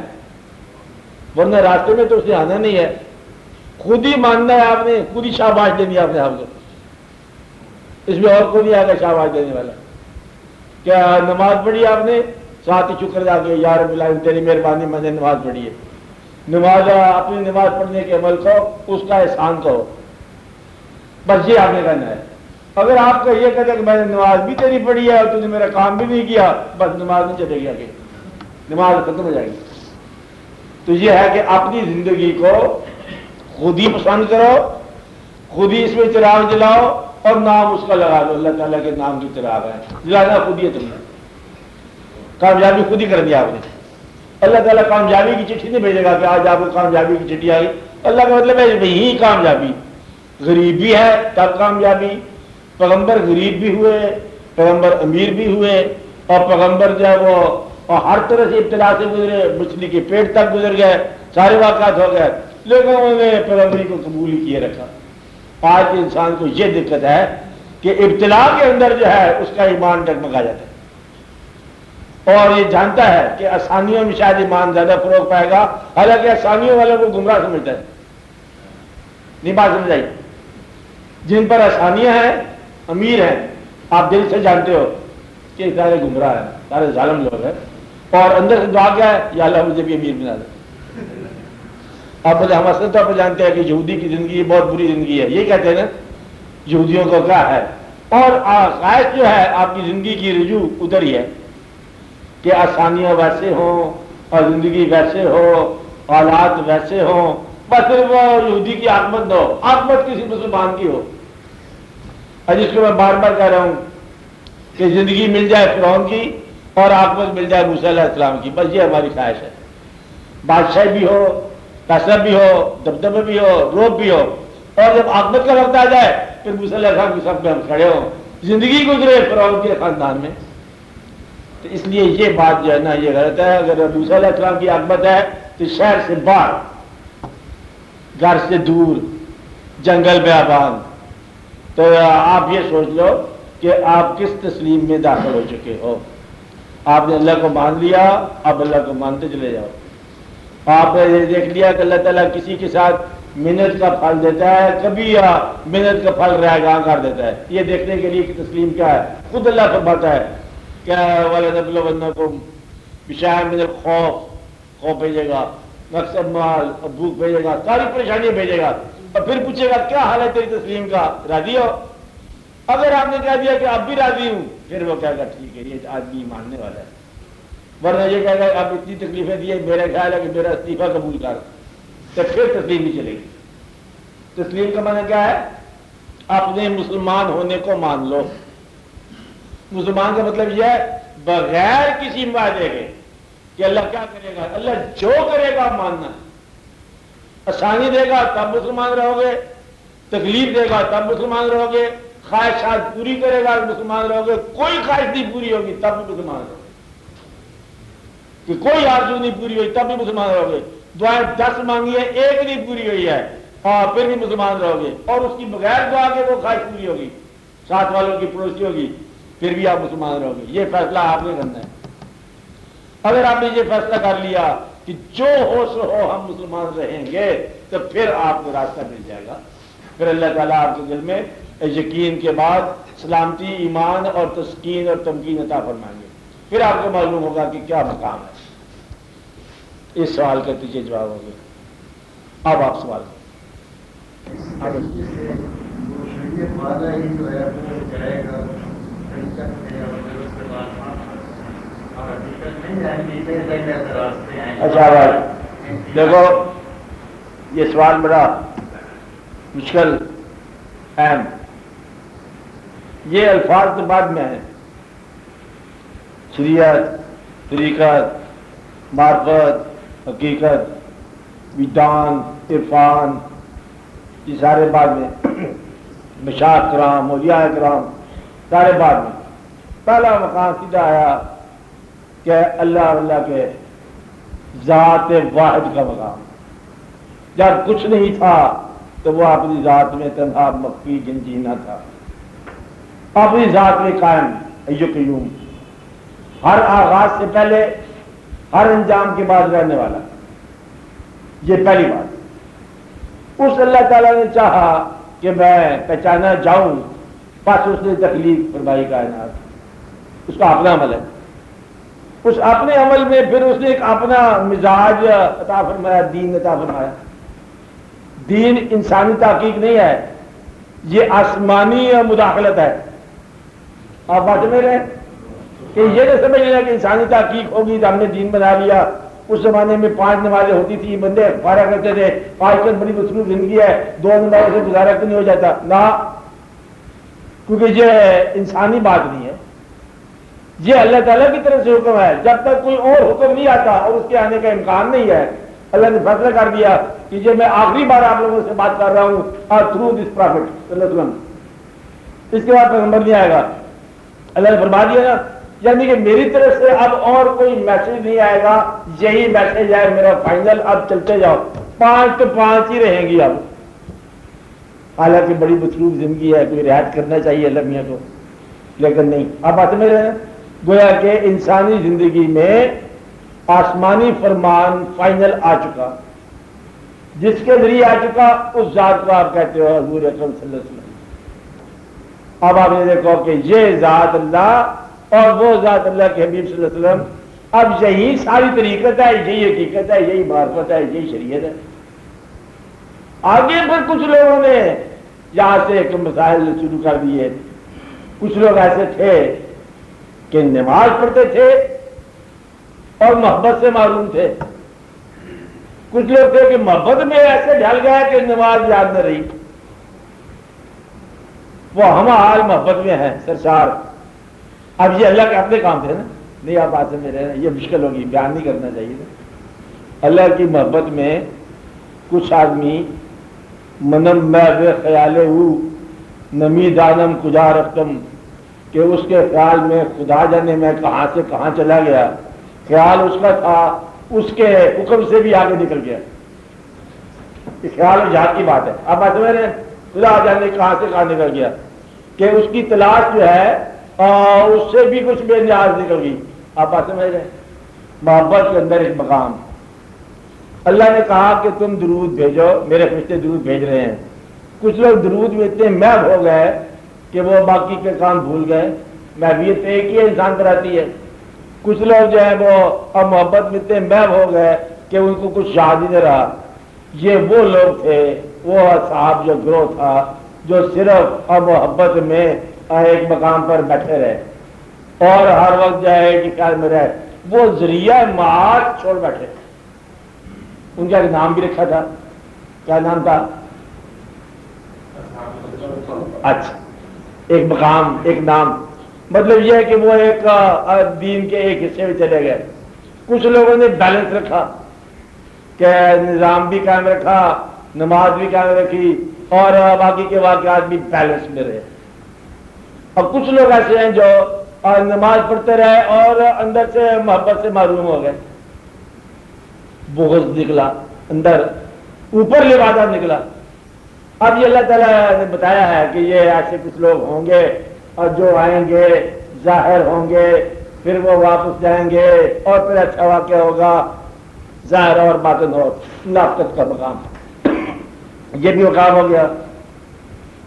C: ورنہ راستے میں تو اسے آنا نہیں ہے، خود ہی ماننا ہے آپ نے، خود ہی شاباش دینی ہے آپ نے آپ کو، اس میں اور کوئی نہیں آئے گا شاباش دینے والا۔ کیا نماز پڑھی آپ نے، ساتھ ہی شکر جا کے یا رب العالمین تیری مہربانی میں نے نماز پڑھی ہے، نماز اپنی نماز پڑھنے کے عمل کو اس کا احسان کہو، بس یہ آپ نے کرنا ہے۔ اگر آپ کا یہ کہتے کہ میں نے نماز بھی تیری پڑھی ہے اور تو نے میرا کام بھی نہیں کیا، بس نماز نہیں چلے گی آگے، نماز ختم ہو جائے گی۔ تو یہ ہے کہ اپنی زندگی کو خود ہی پسند کرو، خود ہی اس میں چراغ جلاؤ، اور نام اس کا لگا دو، اللہ تعالیٰ کے نام کی چراغ ہے، جلانا خود ہی ہے، تم نے کامیابی خود ہی کر دیا آپ نے۔ اللہ تعالیٰ کامیابی کی چٹھی نہیں بھیجے گا کہ آج آپ کو کامیابی کی چٹھی آئی، اللہ کا مطلب ہے یہی کامیابی، غریب بھی ہے تب کامیابی، پیغمبر غریب بھی ہوئے، پیغمبر امیر بھی ہوئے، اور پیغمبر جو ہے وہ ہر طرح سے ابتلا سے گزرے، مچھلی کے پیٹ تک گزر گئے، سارے واقعات ہو گئے، لیکن انہوں نے پیغمبری کو قبول ہی کیے رکھا۔ آج کے انسان کو یہ دقت ہے کہ ابتلا کے اندر جو ہے اس کا ایمان ڈگمگا جاتا ہے، اور یہ جانتا ہے کہ آسانیوں میں شاید ایمان زیادہ فروغ پائے گا، حالانکہ آسانیوں والوں کو گمراہ سمجھتا ہے۔ نہیں بات سمجھ آئی؟ جن پر آسانیاں ہیں، امیر ہیں، آپ دل سے جانتے ہو کہ سارے گمراہ ہیں، سارے ظالم لوگ ہیں، اور اندر سے دعا کیا ہے، یا اللہ مجھے بھی امیر بنا دے، آپ بولے ہم اصل طور پر جانتے ہیں کہ یہودی کی زندگی بہت بری زندگی ہے، یہ کہتے ہیں نا یہودیوں کو کیا ہے، اور خواہش جو ہے آپ کی زندگی کی رجوع ادھر ہی ہے کہ آسانیاں ویسے ہوں اور زندگی ویسے ہو، حالات ویسے ہوں، بس صرف وہ یہودی کی عاقبت نہ ہو، عاقبت کسی مسلمان کی ہو۔ اور جس کو میں بار بار کہہ رہا ہوں کہ زندگی مل جائے فرعون کی اور عاقبت مل جائے موسیٰ علیہ السلام کی، بس یہ ہماری خواہش ہے، بادشاہی بھی ہو، پیسہ بھی ہو، دبدبے بھی ہو، روب بھی ہو، اور جب عاقبت کا وقت آ جائے پھر موسیٰ علیہ السلام کی سب میں ہم کھڑے ہوں، زندگی گزرے فرعون کے خاندان میں۔ تو اس لیے یہ بات جو ہے نا یہ غلط ہے۔ اگر موسیٰ علیہ السلام کی عاقبت ہے تو شہر سے باہر، گھر سے دور، جنگل بیابان، تو آپ یہ سوچ لو کہ آپ کس تسلیم میں داخل ہو چکے ہو۔ آپ نے اللہ کو مان لیا، اب اللہ کو مانتے چلے جاؤ۔ آپ نے یہ دیکھ لیا کہ اللہ تعالیٰ کسی کے ساتھ محنت کا پھل دیتا ہے، کبھی محنت کا پھل رائے گاں کر دیتا ہے، یہ دیکھنے کے لیے کہ تسلیم کیا ہے۔ خود اللہ فرماتا ہے کہ وَلَنَبْلُوَنَّكُمْ بِشَيْءٍ مِّنَ الْخَوْفِ، خوف بھیجے گا، نقص مال اور بھوک بھیجے گا، ساری پریشانیاں بھیجے گا، اور پھر پوچھے گا کیا حال ہے تیری تسلیم کا، راضی ہو؟ اگر آپ نے کہہ دیا کہ اب بھی راضی ہوں، پھر وہ کہے گا ٹھیک ہے یہ آدمی ماننے والا ہے، ورنہ یہ کہے گا اب اتنی تکلیفیں دی، میرا خیال ہے کہ میرا استعفیٰ قبول کر، تو پھر تسلیم نہیں چلے گی۔ تسلیم کا معنی کیا ہے؟ اپنے مسلمان ہونے کو مان لو۔ مسلمان کا مطلب یہ ہے بغیر کسی وعدے کے کہ اللہ کیا کرے گا، اللہ جو کرے گا ماننا ہے۔ آسانی دے گا تب مسلمان رہو گے، تکلیف دے گا تب مسلمان رہو گے، خواہشات پوری کرے گا مسلمان رہو گے، کوئی خواہش نہیں پوری ہوگی تب بھی مسلمان رہو گے، کہ کوئی آرزو نہیں پوری ہوئی تب بھی مسلمان رہو گے، دعائیں 10 مانگی ہے ایک نہیں پوری ہوئی ہے اور پھر بھی مسلمان رہو گے، اور اس کی بغیر دعا کے وہ خواہش پوری ہوگی، ساتھ والوں کی پڑوسی ہوگی، پھر بھی آپ مسلمان رہو گے۔ یہ فیصلہ آپ نے کرنا ہے۔ اگر آپ نے یہ فیصلہ کر لیا کہ جو ہو سو ہو ہم مسلمان رہیں گے، تو پھر آپ کو راستہ مل جائے گا، پھر اللہ تعالیٰ آپ کے دل میں یقین کے بعد سلامتی، ایمان اور تسکین اور تمکین عطا فرمائیں گے، پھر آپ کو معلوم ہوگا کہ کیا مقام ہے۔ اس سوال کا تجھے جواب ہوگا۔ اب آپ سوال اچھا بات دیکھو، یہ سوال بڑا مشکل اہم، یہ الفاظ تو بعد میں ہیں، شریعت، طریقت، معرفت، حقیقت، وجدان، عرفان، یہ سارے بعد میں، مشائخ کرام، اولیاء کرام، سارے بعد میں۔ پہلا مقام سیدھا آیا کہ اللہ کے ذات واحد کا مقام، جب کچھ نہیں تھا تو وہ اپنی ذات میں تنہا مخفی جنجینا تھا، اپنی ذات میں قائم حی قیوم، ہر آغاز سے پہلے ہر انجام کے بعد رہنے والا، یہ پہلی بات۔ اس اللہ تعالیٰ نے چاہا کہ میں پہچانا جاؤں، بس اس نے تخلیق فرمائی کائنات، اس کا اپنا عمل ہے، اس اپنے عمل میں پھر اس نے ایک اپنا مزاج عطا فرمایا، دین عطا فرمایا۔ دین انسانی تحقیق نہیں ہے، یہ آسمانی مداخلت ہے۔ آپ بات میں رہے کہ یہ نہ سمجھ لینا کہ انسانی تحقیق ہوگی تو ہم نے دین بنا لیا۔ اس زمانے میں 5 نمازیں ہوتی تھی، بندے پارا کرتے تھے، آج کل بڑی مصروف زندگی ہے، 2 نمازوں سے گزارا تو نہیں ہو جاتا نہ، کیونکہ یہ انسانی بات نہیں ہے، یہ اللہ تعالیٰ کی طرف سے حکم ہے۔ جب تک کوئی اور حکم نہیں آتا اور اس کے آنے کا امکان نہیں ہے، اللہ نے فیصلہ کر دیا کہ یہ میں آخری بار آپ لوگوں سے بات کر رہا ہوں تھرو دس پرافٹ صلی اللہ علیہ وسلم، اس کے بعد پیغمبر نہیں آئے گا۔ اللہ نے فرما دیا نا، یعنی کہ میری طرف سے اب اور کوئی میسج نہیں آئے گا، یہی میسج ہے میرا فائنل، اب چلتے جاؤ، 5 تو 5 ہی رہیں گی اب۔ حالانکہ بڑی مصروف زندگی ہے، کوئی رعایت کرنا چاہیے اللہ میاں کو، لیکن نہیں۔ اب بات میں رہے، گویا کہ انسانی زندگی میں آسمانی فرمان فائنل آ چکا، جس کے ذریعے آ چکا اس ذات کو آپ کہتے ہو حضور اکرم صلی اللہ علیہ وسلم۔ اب آپ نے دیکھو کہ یہ ذات اللہ اور وہ ذات اللہ کے حبیب صلی اللہ علیہ وسلم، اب یہی ساری طریقت ہے، یہی حقیقت ہے، یہی معرفت ہے، یہی شریعت ہے۔ آگے پھر کچھ لوگوں نے یہاں سے ایک مسائل شروع کر دیے. کچھ لوگ ایسے تھے کہ نماز پڑھتے تھے اور محبت سے معروم تھے. کچھ لوگ تھے کہ محبت میں ایسے ڈھل گئے کہ نماز یاد نہ رہی. وہ ہم حال محبت میں ہیں سرشار. اب یہ اللہ کے اپنے کام تھے نا, نہیں آپ بات سے میرے یہ مشکل ہوگی, بیان نہیں کرنا چاہیے تھا. اللہ کی محبت میں کچھ آدمی منم میں خیال نمی دانم کجا رفتم, کہ اس کے خیال میں خدا جانے میں کہاں سے کہاں چلا گیا. خیال اس کا تھا, اس کے حکم سے بھی آگے نکل گیا. یہ خیال جہاد کی بات ہے. اب بات سمجھ رہے ہیں, خدا جانے کہاں سے کہاں نکل گیا, کہ اس کی تلاش جو ہے اس سے بھی کچھ بے نیاز نکل گئی. آپ بات سمجھ رہے ہیں. محبت کے اندر ایک مقام, اللہ نے کہا کہ تم درود بھیجو, میرے فرشتے درود بھیج رہے ہیں. کچھ لوگ درود میں اتنے محو ہو گئے کہ وہ باقی کے کام بھول گئے. محویت ایک ہی انسان پر آتی ہے. کچھ لوگ جو ہیں وہ اب محبت میں اتنے محو ہو گئے کہ ان کو کچھ یاد ہی نہیں رہا. یہ وہ لوگ تھے, وہ اصحاب جو گروہ تھا جو صرف اب محبت میں ایک مقام پر بیٹھے رہے اور ہر وقت جو ہے کہ خیال میں رہے. وہ ذریعہ معاد چھوڑ بیٹھے. ان کا ایک نام بھی رکھا تھا. کیا نام تھا؟ اچھا, ایک مقام, ایک نام. مطلب یہ ہے کہ وہ ایک دین کے ایک حصے میں چلے گئے. کچھ لوگوں نے بیلنس رکھا کہ نظام بھی قائم رکھا, نماز بھی قائم رکھی اور باقی کے واقعات بھی بیلنس میں رہے. اور کچھ لوگ ایسے ہیں جو نماز پڑھتے رہے اور اندر سے محبت سے محروم ہو گئے. بغض نکلا اندر, اوپر لبادہ نکلا. اب یہ اللہ تعالیٰ نے بتایا ہے کہ یہ ایسے کچھ لوگ ہوں گے اور جو آئیں گے ظاہر ہوں گے, پھر وہ واپس جائیں گے اور پھر اچھا واقعہ ہوگا. ظاہر اور باطن ہو, منافقت کا مقام, یہ بھی مقام ہو گیا.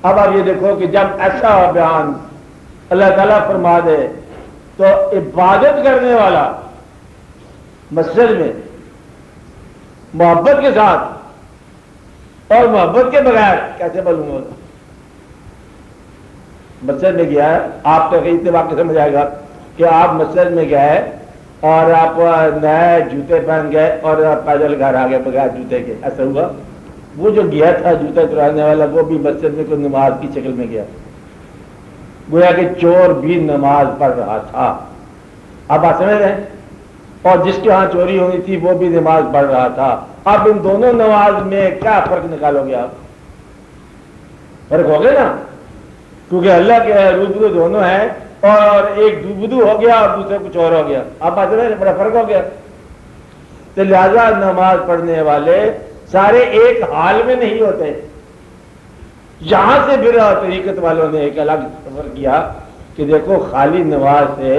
C: اب آپ یہ دیکھو کہ جب ایسا بیان اللہ تعالیٰ فرما دے تو عبادت کرنے والا مسجد میں محبت کے ساتھ اور محبت کے بغیر کیسے معلوم ہوگا. مسجد میں گیا ہے, آپ تو اتنے واقع سمجھ آئے گا کہ آپ مسجد میں گئے اور آپ نئے جوتے پہن گئے اور پیدل گھر آ گئے بغیر جوتے کے. ایسا ہوا؟ وہ جو گیا تھا جوتا چرانے والا وہ بھی مسجد میں کوئی نماز کی شکل میں گیا, گویا کہ چور بھی نماز پڑھ رہا تھا. اب آپ سمجھ رہے ہیں. اور جس کے ہاں چوری ہونی تھی وہ بھی نماز پڑھ رہا تھا. اب ان دونوں نماز میں کیا فرق نکالو گے آپ؟ فرق ہو گیا نا, کیونکہ اللہ کے روبرو دونوں ہیں اور ایک دوبدو ہو گیا اور دوسرے کچھ اور ہو گیا. آپ بات سمجھ رہے ہیں, بڑا فرق ہو گیا. تو لہذا نماز پڑھنے والے سارے ایک حال میں نہیں ہوتے. یہاں سے پھر طریقت والوں نے ایک الگ سفر کیا کہ دیکھو خالی نماز سے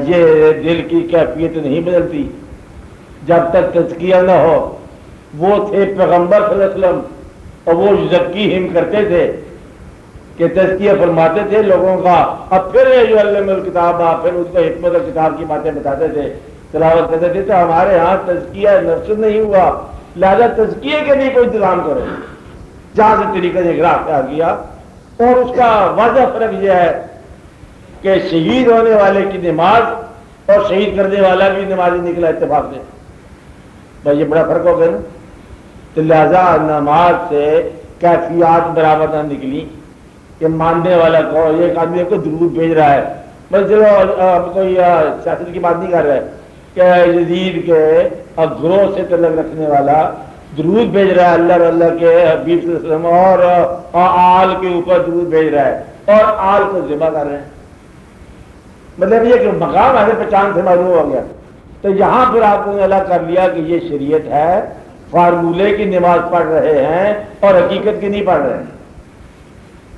C: یہ دل کی کیفیت نہیں بدلتی جب تک تزکیہ نہ ہو. وہ تھے پیغمبر صلی اللہ علیہ وسلم اور وہ یزکیہم کرتے تھے کہ تزکیہ فرماتے تھے لوگوں کا. اب پھر جو علم الکتاب, پھر اس کو حکمت اور کتاب کی باتیں بتاتے تھے, تلاوت کرتے تھے. تو ہمارے ہاں تزکیہ نفس نہیں ہوا, لہذا تزکیے کے لیے کوئی انتظام کرو. جہاں سے طریقہ سے گراف آ گیا. اور اس کا واضح فرق یہ ہے کہ شہید ہونے والے کی نماز اور شہید کرنے والا بھی نمازی نکلا اتفاق سے. بھائی یہ بڑا فرق ہو گیا نا. تو لہذا نماز سے کیفیات برابر نہ نکلی کہ ماننے والا کو ایک آدمی کو درود بھیج رہا ہے. بس چلو کوئی سیاست کی بات نہیں کر رہا ہے کہ یزید کے گروہ سے تعلق رکھنے والا درود بھیج رہا ہے, اللہ اور اللہ کے حبیب صلی اللہ علیہ وسلم اور آل کے اوپر درود بھیج رہا ہے اور آل کو ذبح کر رہے ہیں. مطلب یہ کہ مقام آگے پہچان سے معلوم ہو گیا. تو یہاں پر آپ نے الگ کر لیا کہ یہ شریعت ہے, فارمولے کی نماز پڑھ رہے ہیں اور حقیقت کی نہیں پڑھ رہے ہیں.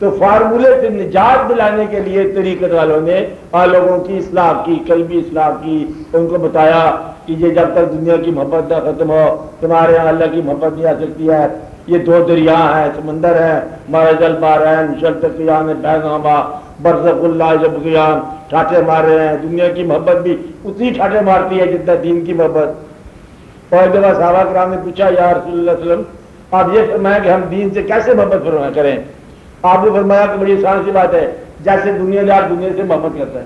C: تو فارمولے سے نجات دلانے کے لیے طریقت والوں نے لوگوں کی اصلاح کی, قلبی اصلاح کی. ان کو بتایا کہ یہ جب تک دنیا کی محبت نہ ختم ہو تمہارے یہاں اللہ کی محبت نہیں آ سکتی ہے. یہ دو دریا ہیں, سمندر ہیں, مرج البحرین شلتقیان بینہما برزخ اللہ یبغیان, ٹھاٹے مار رہے ہیں. دنیا کی محبت بھی اتنی ٹھاٹے مارتی ہے جتنا دین کی محبت. اور ایک دفعہ صحابہ کرام نے پوچھا یا رسول اللہ صلی اللہ علیہ وسلم آپ یہ فرمایا کہ ہم دین سے کیسے محبت کریں. آپ نے فرمایا کہ بڑی آسان سی بات ہے، جیسے دنیا دار دنیا سے محبت کرتا ہے.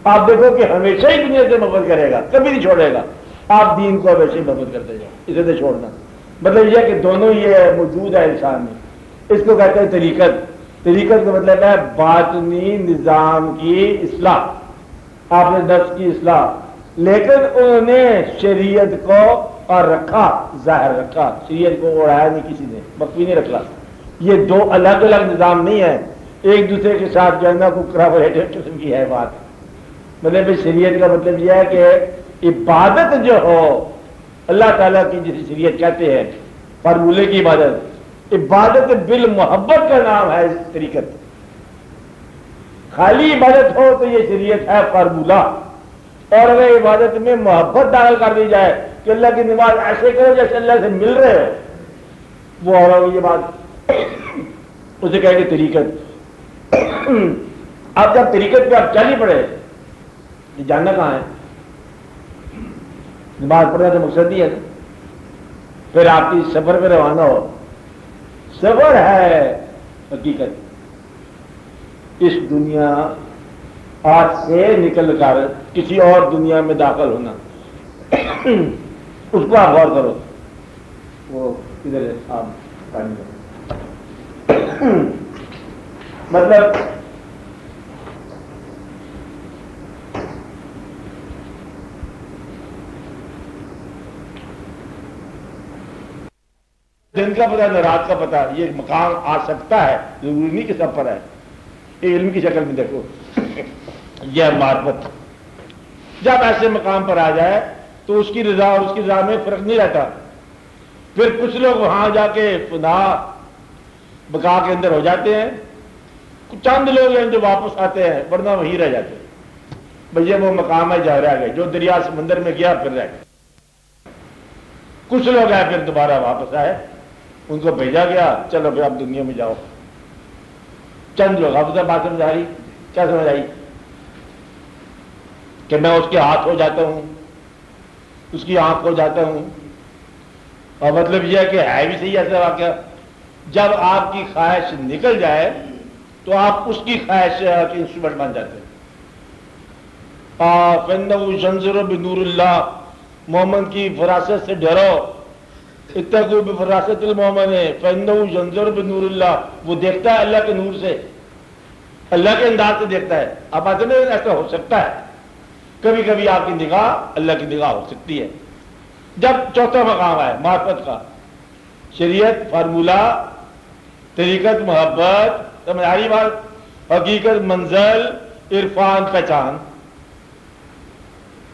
C: آپ دیکھو کہ ہمیشہ ہی دنیا سے محبت کرے گا، کبھی نہیں چھوڑے گا. آپ دین کو ہمیشہ ہی محبت کرتے جاؤ، اسے نہیں چھوڑنا. مطلب یہ کہ دونوں یہ موجود ہے انسان میں. اس کو کہتے ہیں طریقت. طریقت کا مطلب ہے باطنی نظام کی اصلاح. آپ نے نفس کی اصلاح، لیکن انہوں نے شریعت کو اور رکھا، ظاہر رکھا. شریعت کو اڑایا نہیں کسی نے، مخفی نہیں رکھا. یہ دو الگ الگ نظام نہیں ہے، ایک دوسرے کے ساتھ جو ہے نا کو کولیبریٹر قسم کی ہے بات. مطلب شریعت کا مطلب یہ ہے کہ عبادت جو ہو اللہ تعالیٰ کی، جسے شریعت کہتے ہیں فارمولے کی عبادت، عبادت بالمحبت کا نام ہے طریقت. خالی عبادت ہو تو یہ شریعت ہے فارمولہ. اور اگر عبادت میں محبت داخل کر دی جائے کہ اللہ کی نماز ایسے کرو جیسے اللہ سے مل رہے ہو، وہ اور ہوگی یہ بات، اسے کہیں گے طریقت. اب جب طریقت پہ آپ چل پڑے، یہ جاننا کہاں ہے؟ نماز پڑھنا تو مقصد ہی ہے. پھر آپ کی سفر پہ روانہ ہو. سفر ہے حقیقت. اس دنیا آج سے نکل کر کسی اور دنیا میں داخل ہونا، اس کو آپ غور کرو. وہ کدھر ہے آپ؟ مطلب دن کا پتہ نہ رات کا پتہ. یہ مقام آ سکتا ہے، ضروری نہیں کہ سب پر ہے. یہ علم کی شکل میں دیکھو، یہ معرفت. جب ایسے مقام پر آ جائے تو اس کی رضا اور اس کی رضا میں فرق نہیں رہتا. پھر کچھ لوگ وہاں جا کے فنا بقا کے اندر ہو جاتے ہیں، چند لوگ ہیں جو واپس آتے ہیں، ورنہ وہیں رہ جاتے ہیں. بھیا وہ مقام ہے جہاں رہ گئے، جو دریا سمندر میں گیا پھر رہ گئے. کچھ لوگ ہیں پھر دوبارہ واپس آئے، ان کو بھیجا گیا، چلو پھر آپ دنیا میں جاؤ. چند لوگ. اب بات سمجھ آ رہی؟ کیا سمجھ آئی؟ کہ میں اس کے ہاتھ ہو جاتا ہوں، اس کی آنکھ ہو جاتا ہوں. اور مطلب یہ ہے کہ ہے بھی صحیح ایسا واقعہ. جب آپ کی خواہش نکل جائے تو آپ اس کی خواہش کے انسٹرومنٹ بن جاتے ہیں. فَإِنَّهُ يَنظُرُ بِنُورِ اللَّهِ، مومن کی فراست سے ڈرو. اتقوا بفراست المومن فإنه ينظر بنور اللہ، وہ دیکھتا ہے اللہ کے نور سے، اللہ کے انداز سے دیکھتا ہے. اب آتے میں ایسا ہو سکتا ہے، کبھی کبھی آپ کی نگاہ اللہ کی نگاہ ہو سکتی ہے. جب چوتھا مقام ہے معرفت کا، شریعت فارمولہ، طریقت محبت، سمجھ آ رہی بات؟ حقیقت منزل، عرفان پہچان،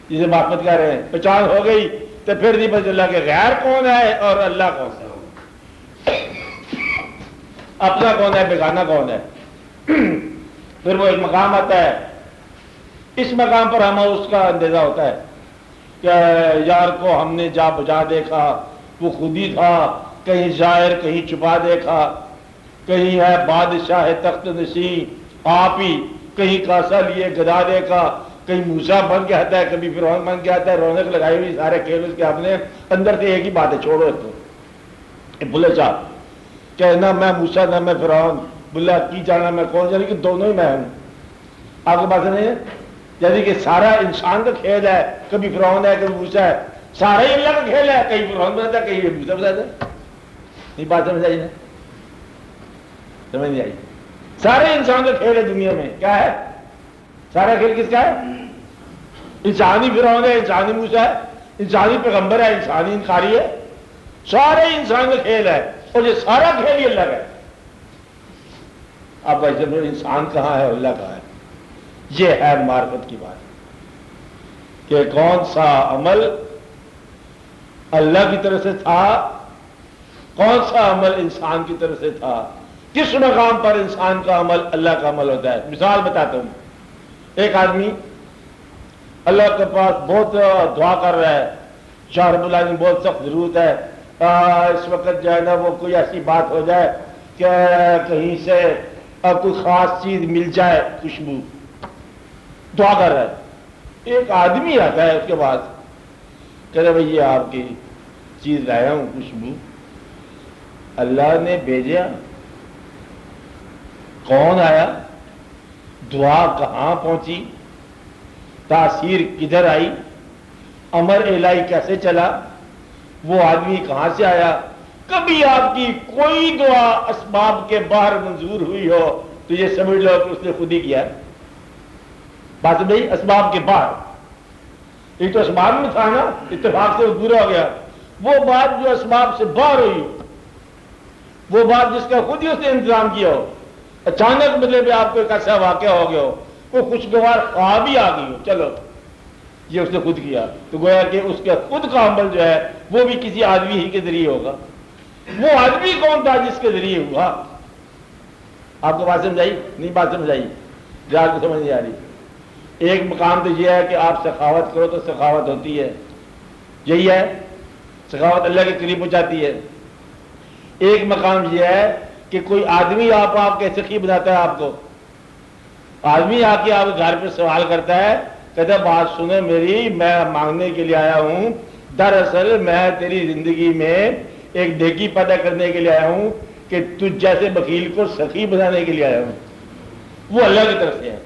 C: جسے معرفت کہہ رہے ہیں. پہچان ہو گئی تو پھر نہیں پتہ چلا کہ غیر کون ہے اور اللہ کون ہے، اپنا کون ہے بیگانہ کون ہے. پھر وہ ایک مقام آتا ہے، اس مقام پر ہمیں اس کا اندازہ ہوتا ہے کہ یار کو ہم نے جا بجا دیکھا، وہ خود ہی تھا، کہیں ظاہر کہیں چھپا دیکھا، کہیں ہے بادشاہ تخت نشین آپ ہی، کہیں کاسا لیے گدا دیکھا، کہیں موسیٰ بن کے آتا ہے، کبھی فرعون بن کے آتا ہے. رونق لگائی ہوئی سارے کھیل اس کے اپنے اندر سے. ایک ہی بات ہے، چھوڑو اس کو. بلے صاحب کہ نہ میں موسیٰ نہ میں فرعون، بلا کی جانا میں کون، یعنی کہ دونوں ہی میں ہوں. آپ کے پاس نہیں ہے؟ یعنی کہ سارا انسان کا کھیل ہے، کبھی فرعون ہے کبھی موسیٰ ہے. سارا ہی اللہ کا کھیل ہے، کہیں فرعون بناتا ہے کہیں موسیٰ بناتا ہے. یہ بات سمجھ آئی نا؟ سمجھ نہیں آئی؟ سارے انسان کا کھیل ہے دنیا میں. کیا ہے سارا کھیل؟ کس کا ہے؟ انسانی فرعون ہے، انسانی موسیٰ ہے، انسانی پیغمبر ہے، انسانی انکاری ہے. سارے انسان کا کھیل ہے، اور یہ سارا کھیل ہی اللہ کا ہے. اب انسان کہاں ہے، اللہ کہاں ہے؟ یہ ہے معرفت کی بات کہ کون سا عمل اللہ کی طرف سے تھا، کون سا عمل انسان کی طرف سے تھا، کس مقام پر انسان کا عمل اللہ کا عمل ہوتا ہے. مثال بتاتا ہوں. ایک آدمی اللہ کے پاس بہت دعا کر رہا ہے، شاہ رب العالمین بہت سخت ضرورت ہے، اس وقت جو ہے نا وہ کوئی ایسی بات ہو جائے کہ کہیں سے کوئی خاص چیز مل جائے، خوشبو، دعا کر رہا ہے. ایک آدمی آتا ہے اس کے بعد، کہہ رہے بھائی یہ آپ کی چیز لایا ہوں خوشبو، اللہ نے بھیجا، کون آیا، دعا کہاں پہنچی، تاثیر کدھر آئی، امر الہی کیسے چلا، وہ آدمی کہاں سے آیا۔ کبھی آپ کی کوئی دعا اسباب کے باہر منظور ہوئی ہو تو یہ سمجھ لو کہ اس نے خود ہی کیا ہے۔ بات بھائی اسباب کے باہر، ایک تو اسباب میں تھا نا، اتفاق سے وہ پورا ہو گیا، وہ بات جو اسباب سے باہر ہوئی، وہ بات جس کا خود ہی اس نے انتظام کیا ہو، اچانک مطلب آپ کو ایک ایسا واقعہ ہو گیا ہو، وہ خوشگوار خواب ہی آ گئی ہو، چلو یہ اس نے خود کیا، تو گویا کہ اس کا خود کا عمل جو ہے وہ بھی کسی آدمی ہی کے ذریعے ہوگا۔ وہ آدمی کون تھا جس کے ذریعے ہوا؟ آپ کو بات سمجھائی نہیں؟ بات سمجھائی جا کو سمجھ نہیں آ رہی۔ ایک مقام تو یہ ہے کہ آپ سخاوت کرو تو سخاوت ہوتی ہے، یہی ہے سخاوت، اللہ کے قریب پہنچاتی ہے۔ ایک مقام یہ ہے کہ کوئی آدمی آپ کے سخی بناتا ہے، آپ کو آدمی آ کے آپ کے گھر پہ سوال کرتا ہے، کہتا ہے بات سنو میری، میں مانگنے کے لیے آیا ہوں، دراصل میں تیری زندگی میں ایک نیکی پیدا کرنے کے لیے آیا ہوں کہ تجھ جیسے بخیل کو سخی بنانے کے لیے آیا ہوں۔ وہ اللہ کی طرف سے ہے۔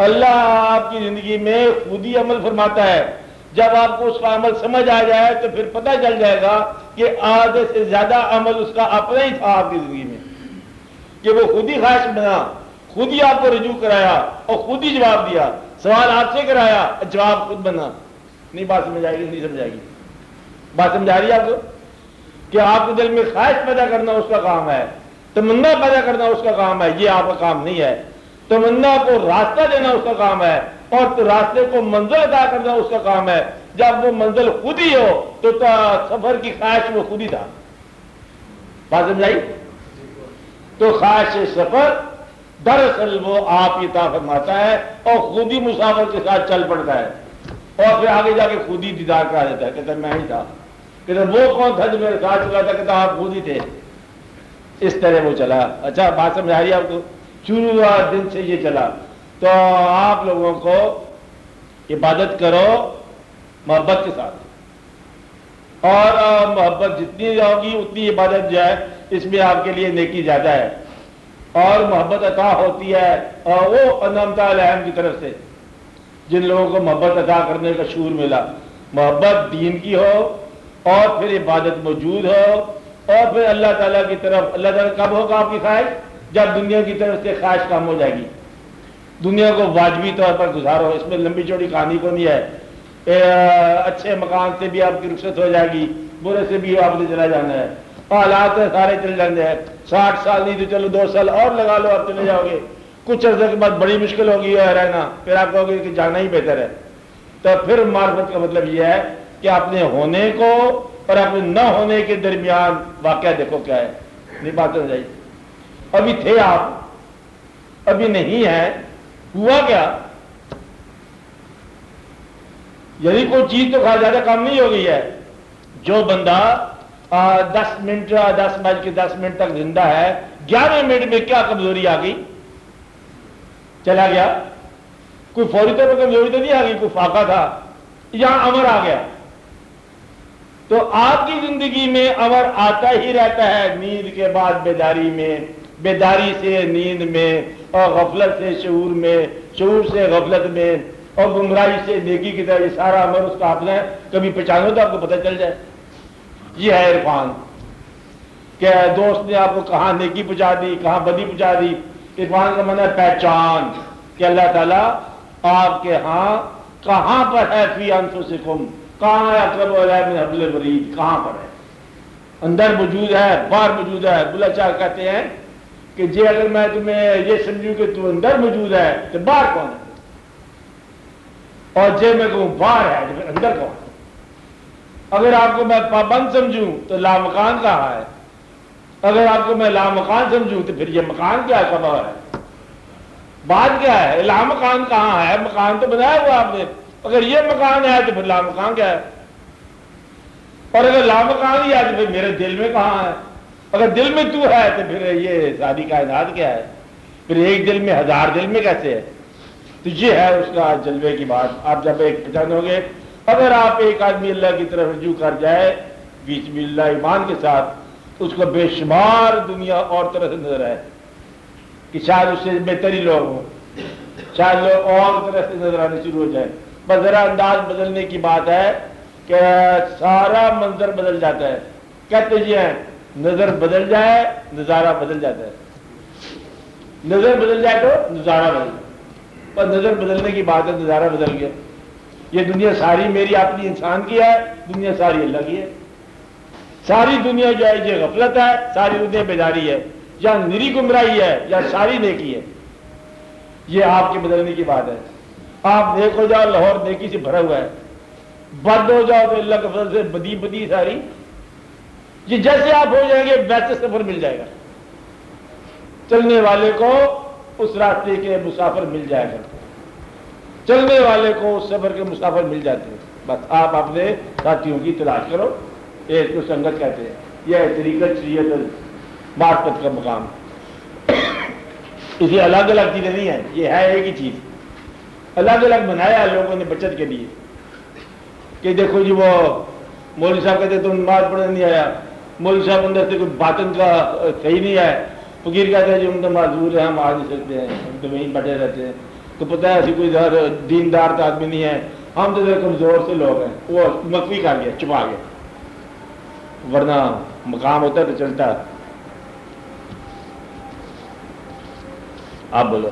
C: اللہ آپ کی زندگی میں خود ہی عمل فرماتا ہے۔ جب آپ کو اس کا عمل سمجھ آ جائے تو پھر پتہ چل جائے گا کہ آدھے سے زیادہ عمل اس کا اپنا ہی تھا آپ کی زندگی میں، کہ وہ خود ہی خواہش بنا، خود ہی آپ کو رجوع کرایا اور خود ہی جواب دیا، سوال آپ سے کرایا، جواب خود بنا۔ نہیں بات سمجھ آئے گی؟ نہیں سمجھ آئے گی؟ بات سمجھ آ رہی ہے آپ کو کہ آپ کے دل میں خواہش پیدا کرنا اس کا کام ہے، تمنا پیدا کرنا اس کا کام ہے، یہ آپ کا کام نہیں ہے۔ تمنا کو راستہ دینا اس کا کام ہے، اور راستے کو منزل ادا کرنا اس کا کام ہے۔ جب وہ منزل خود ہی ہو تو سفر کی خواہش وہ خود ہی تھا۔ بات سمجھائی؟ تو خواہش سفر دراصل وہ آپ ہی عطا فرماتا ہے اور خود ہی مسافر کے ساتھ چل پڑتا ہے، اور پھر آگے جا کے خود ہی دیدار کرا دیتا ہے، کہتا ہے میں ہی تھا، کہتا وہ کون تھا جو میرے ساتھ چلا تھا، کہتا آپ خود ہی تھے۔ اس طرح وہ چلا۔ اچھا بات سمجھ آ رہی ہے آپ کو؟ شروع ہوا دن سے یہ چلا۔ تو آپ لوگوں کو عبادت کرو محبت کے ساتھ، اور محبت جتنی ہوگی اتنی عبادت جو ہے اس میں آپ کے لیے نیکی زیادہ ہے، اور محبت عطا ہوتی ہے اور وہ انعمت علیہم کی طرف سے، جن لوگوں کو محبت عطا کرنے کا شعور ملا۔ محبت دین کی ہو اور پھر عبادت موجود ہو، اور پھر اللہ تعالیٰ کی طرف، اللہ تعالیٰ کب ہوگا آپ کی خواہش؟ جب دنیا کی طرف سے خواہش کم ہو جائے گی۔ دنیا کو واجبی طور پر گزارو، اس میں لمبی چوڑی کہانی کو نہیں ہے۔ اچھے مکان سے بھی آپ کی رخصت ہو جائے گی، برے سے بھی آپ نے چلا جانا ہے، حالات سارے چل جانے ہیں۔ 60 سال نہیں تو چلو 2 سال اور لگا لو، آپ چلے جاؤ گے۔ کچھ عرصے کے بعد بڑی مشکل ہوگی رہنا، پھر آپ کہو گے کہ جانا ہی بہتر ہے۔ تو پھر معرفت کا مطلب یہ ہے کہ اپنے ہونے کو اور اپنے نہ ہونے کے درمیان واقعہ دیکھو کیا ہے۔ نہیں بات سمجھ آئی؟ ابھی تھے آپ، ابھی نہیں ہے، ہوا کیا؟ یعنی کوئی چیز تو زیادہ کام نہیں ہو گئی ہے۔ جو بندہ 10:10 تک زندہ ہے، 11 منٹ میں کیا کمزوری آ گئی؟ چلا گیا۔ کوئی فوری طور پر کمزوری تو نہیں آ گئی، کوئی فاقہ تھا، یہاں امر آ گیا۔ تو آپ کی زندگی میں امر آتا ہی رہتا ہے، نیند کے بعد بیداری میں، بیداری سے نیند میں، اور غفلت سے شعور میں، شعور سے غفلت میں، اور گمراہی سے نیکی کی طرح۔ یہ سارا امر اس کا اپنا ہے، کبھی پہچانو تو آپ کو پتہ چل جائے۔ یہ ہے عرفان، کہ دوست نے آپ کو کہاں نیکی پہنچا دی، کہاں بدی پہنچا دی۔ عرفان کا معنی ہے پہچان، کہ اللہ تعالیٰ آپ کے ہاں کہاں پر ہے، فی انفسکم، کہاں ہے اقرب الیہ من حبل الورید، کہاں پر ہے، اندر موجود ہے، باہر موجود ہے۔ بلا چاہ کہتے ہیں کہ جی اگر میں تمہیں یہ سمجھوں کہ تو اندر موجود ہے تو باہر کون ہے، اور جی میں کہوں باہر ہے تو اندر کون ہے۔ اگر آپ کو میں پابند سمجھوں تو لامکان کہاں ہے، اگر آپ کو میں لامکان سمجھوں تو پھر یہ مکان کیا ہے، کہاں ہے، بات کیا ہے، لامکان کہاں ہے؟ مکان تو بنایا ہوا آپ نے، اگر یہ مکان ہے تو پھر لامکان کیا ہے؟ اور اگر لامکان ہی ہے تو پھر میرے دل میں کہاں ہے؟ اگر دل میں تو ہے تو پھر یہ ساری کائنات کیا ہے؟ پھر ایک دل میں 1000 دل میں کیسے ہے؟ تو یہ ہے اس کا جلوے کی بات۔ آپ جب ایک پہچانو گے، اگر آپ ایک آدمی اللہ کی طرف رجوع کر جائے بیچ میں اللہ ایمان کے ساتھ، اس کو بے شمار دنیا اور طرح سے نظر آئے کہ شاید اس سے بہتر ہی لوگ ہوں، شاید لوگ اور طرح سے نظر آنے شروع ہو جائیں. بس ذرا انداز بدلنے کی بات ہے کہ سارا منظر بدل جاتا ہے. کہتے جی ہیں نظر بدل جائے نظارہ بدل جاتا ہے. نظر بدل جائے تو نظارہ بدل جائے. پر نظر بدلنے کی بات ہے، نظارہ بدل گیا. یہ دنیا ساری میری اپنی انسان کی ہے، دنیا ساری اللہ کی ہے. ساری دنیا جو ہے یہ غفلت ہے، ساری دنیا بیداری ہے، یا نری گمراہی ہے یا ساری نیکی ہے. یہ آپ کے بدلنے کی بات ہے. آپ نیک ہو جاؤ، لاہور نیکی سے بھرا ہوا ہے. بد ہو جاؤ تو اللہ کے فضل سے بدی بدی ساری. یہ جیسے آپ ہو جائیں گے ویسے سفر مل جائے گا. چلنے والے کو اس راستے کے مسافر مل جائے گا. چلنے والے کو اس سفر کے مسافر مل جاتے ہیں. بس آپ اپنے ساتھیوں کی تلاش کرو. یہ اس کو سنگت کہتے ہیں. یہ طریقت شریعت معرفت کا مقام. اسے الگ الگ چیزیں نہیں ہیں، یہ ہے ایک ہی چیز. الگ الگ بنایا ہے لوگوں نے بچت کے لیے کہ دیکھو جی وہ مولوی صاحب کہتے تم نماز پڑھنے نہیں آیا، مولوی صاحب اندر سے کوئی باطن کا صحیح نہیں ہے. فقیر کہتے ہیں جو ہم تو معذور ہیں، ہم آ نہیں سکتے ہیں، ہم تو وہیں بیٹھے رہتے ہیں. تو پتہ ہے ایسی کوئی دیندار تو آدمی نہیں ہے، ہم تو کمزور سے لوگ ہیں. وہ مخفی کر گیا، چھپا گیا، ورنہ مقام ہوتا ہے تو چلتا. آپ بولو.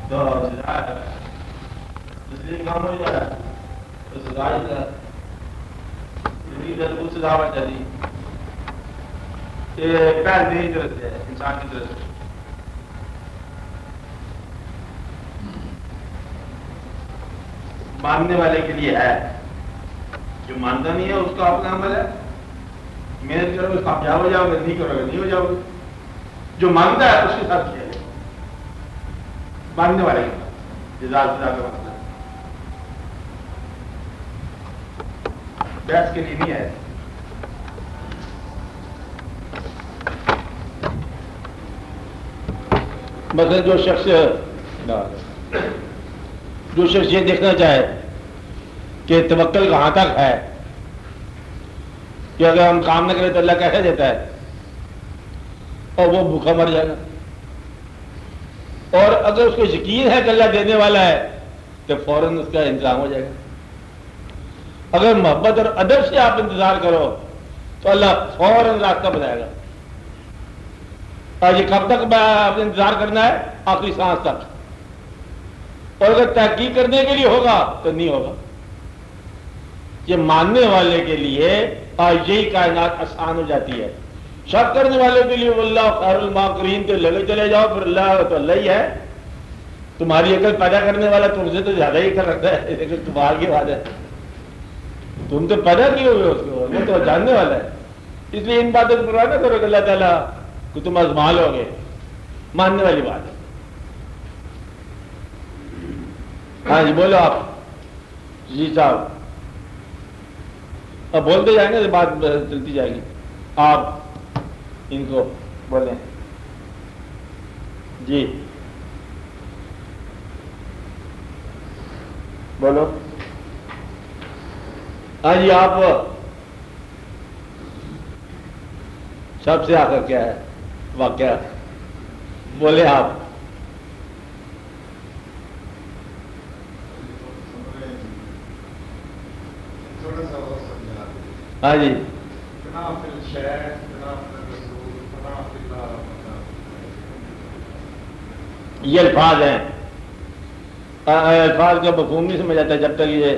C: تو کام ہو جائے تو سزا چاہیے. یہ پہل نہیں طرف سے ہے، انسان کی طرف سے. ماننے والے کے لیے ہے، جو مانتا نہیں ہے اس کا اپنا عمل ہے. محنت کرو گے کامیاب ہو جاؤ گے، نہیں کرو گے نہیں ہو جاؤ گے. جو مانتا ہے اس کے ساتھ کیا ہے، ماننے والے کے ساتھ جزا سزا کا مسئلہ بحث کے لیے نہیں ہے. مثلا جو شخص یہ دیکھنا چاہے کہ توکل کہاں تک ہے، کہ اگر ہم کام نہ کریں تو اللہ کیسے دیتا ہے، اور وہ بھوکا مر جائے گا. اور اگر اس کو یقین ہے کہ اللہ دینے والا ہے تو فوراً اس کا انتظام ہو جائے گا. اگر محبت اور ادب سے آپ انتظار کرو تو اللہ فوراً راستہ بتائے گا. اور یہ کب تک آپ نے انتظار کرنا ہے؟ آخری سانس تک. اور اگر تحقیق کرنے کے لیے ہوگا تو نہیں ہوگا. یہ ماننے والے کے لیے یہی کائنات آسان ہو جاتی ہے. شک کرنے والے کے لیے واللہ خیر الماکرین کے لگے چلے جاؤ، پھر اللہ تو اللہ ہی ہے. تمہاری عقل پیدا کرنے والا تم سے تو زیادہ ہی کر رکھتا ہے، لیکن تمہاری کی بات ہے، تم تو پیدا کیے ہوئے اس کو، وہ تو جاننے والا ہے. اس لیے ان باتوں کو پرواہ نہ کرو کہ اللہ تعالیٰ کو تم آزما لو گے. ماننے والی بات ہے. ہاں جی بولو آپ. جی صاحب اب بولتے جائیں گے تو بات چلتی جائے گی. آپ ان کو بولیں. جی بولو. ہاں جی آپ سب سے آخر کیا ہے واقعہ بولے آپ. ہاں جی یہ الفاظ ہیں، الفاظ کا مفہوم نہیں سمجھ آتا جب تک یہ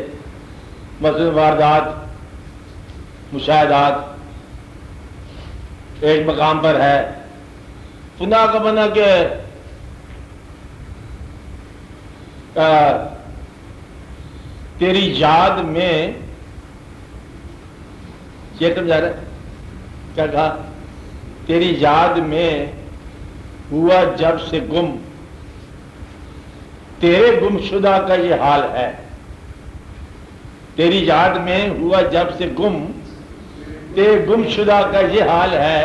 C: مثلا واردات مشاہدات ایک مقام پر ہے. فنا کا بنا کہ تیری یاد میں یہ سمجھا رہا ہے کیا کہا؟ تیری یاد میں ہوا جب سے گم، تیرے گم شدہ کا یہ حال ہے. تیری یاد میں ہوا جب سے گم، تیرے گم شدہ کا یہ حال ہے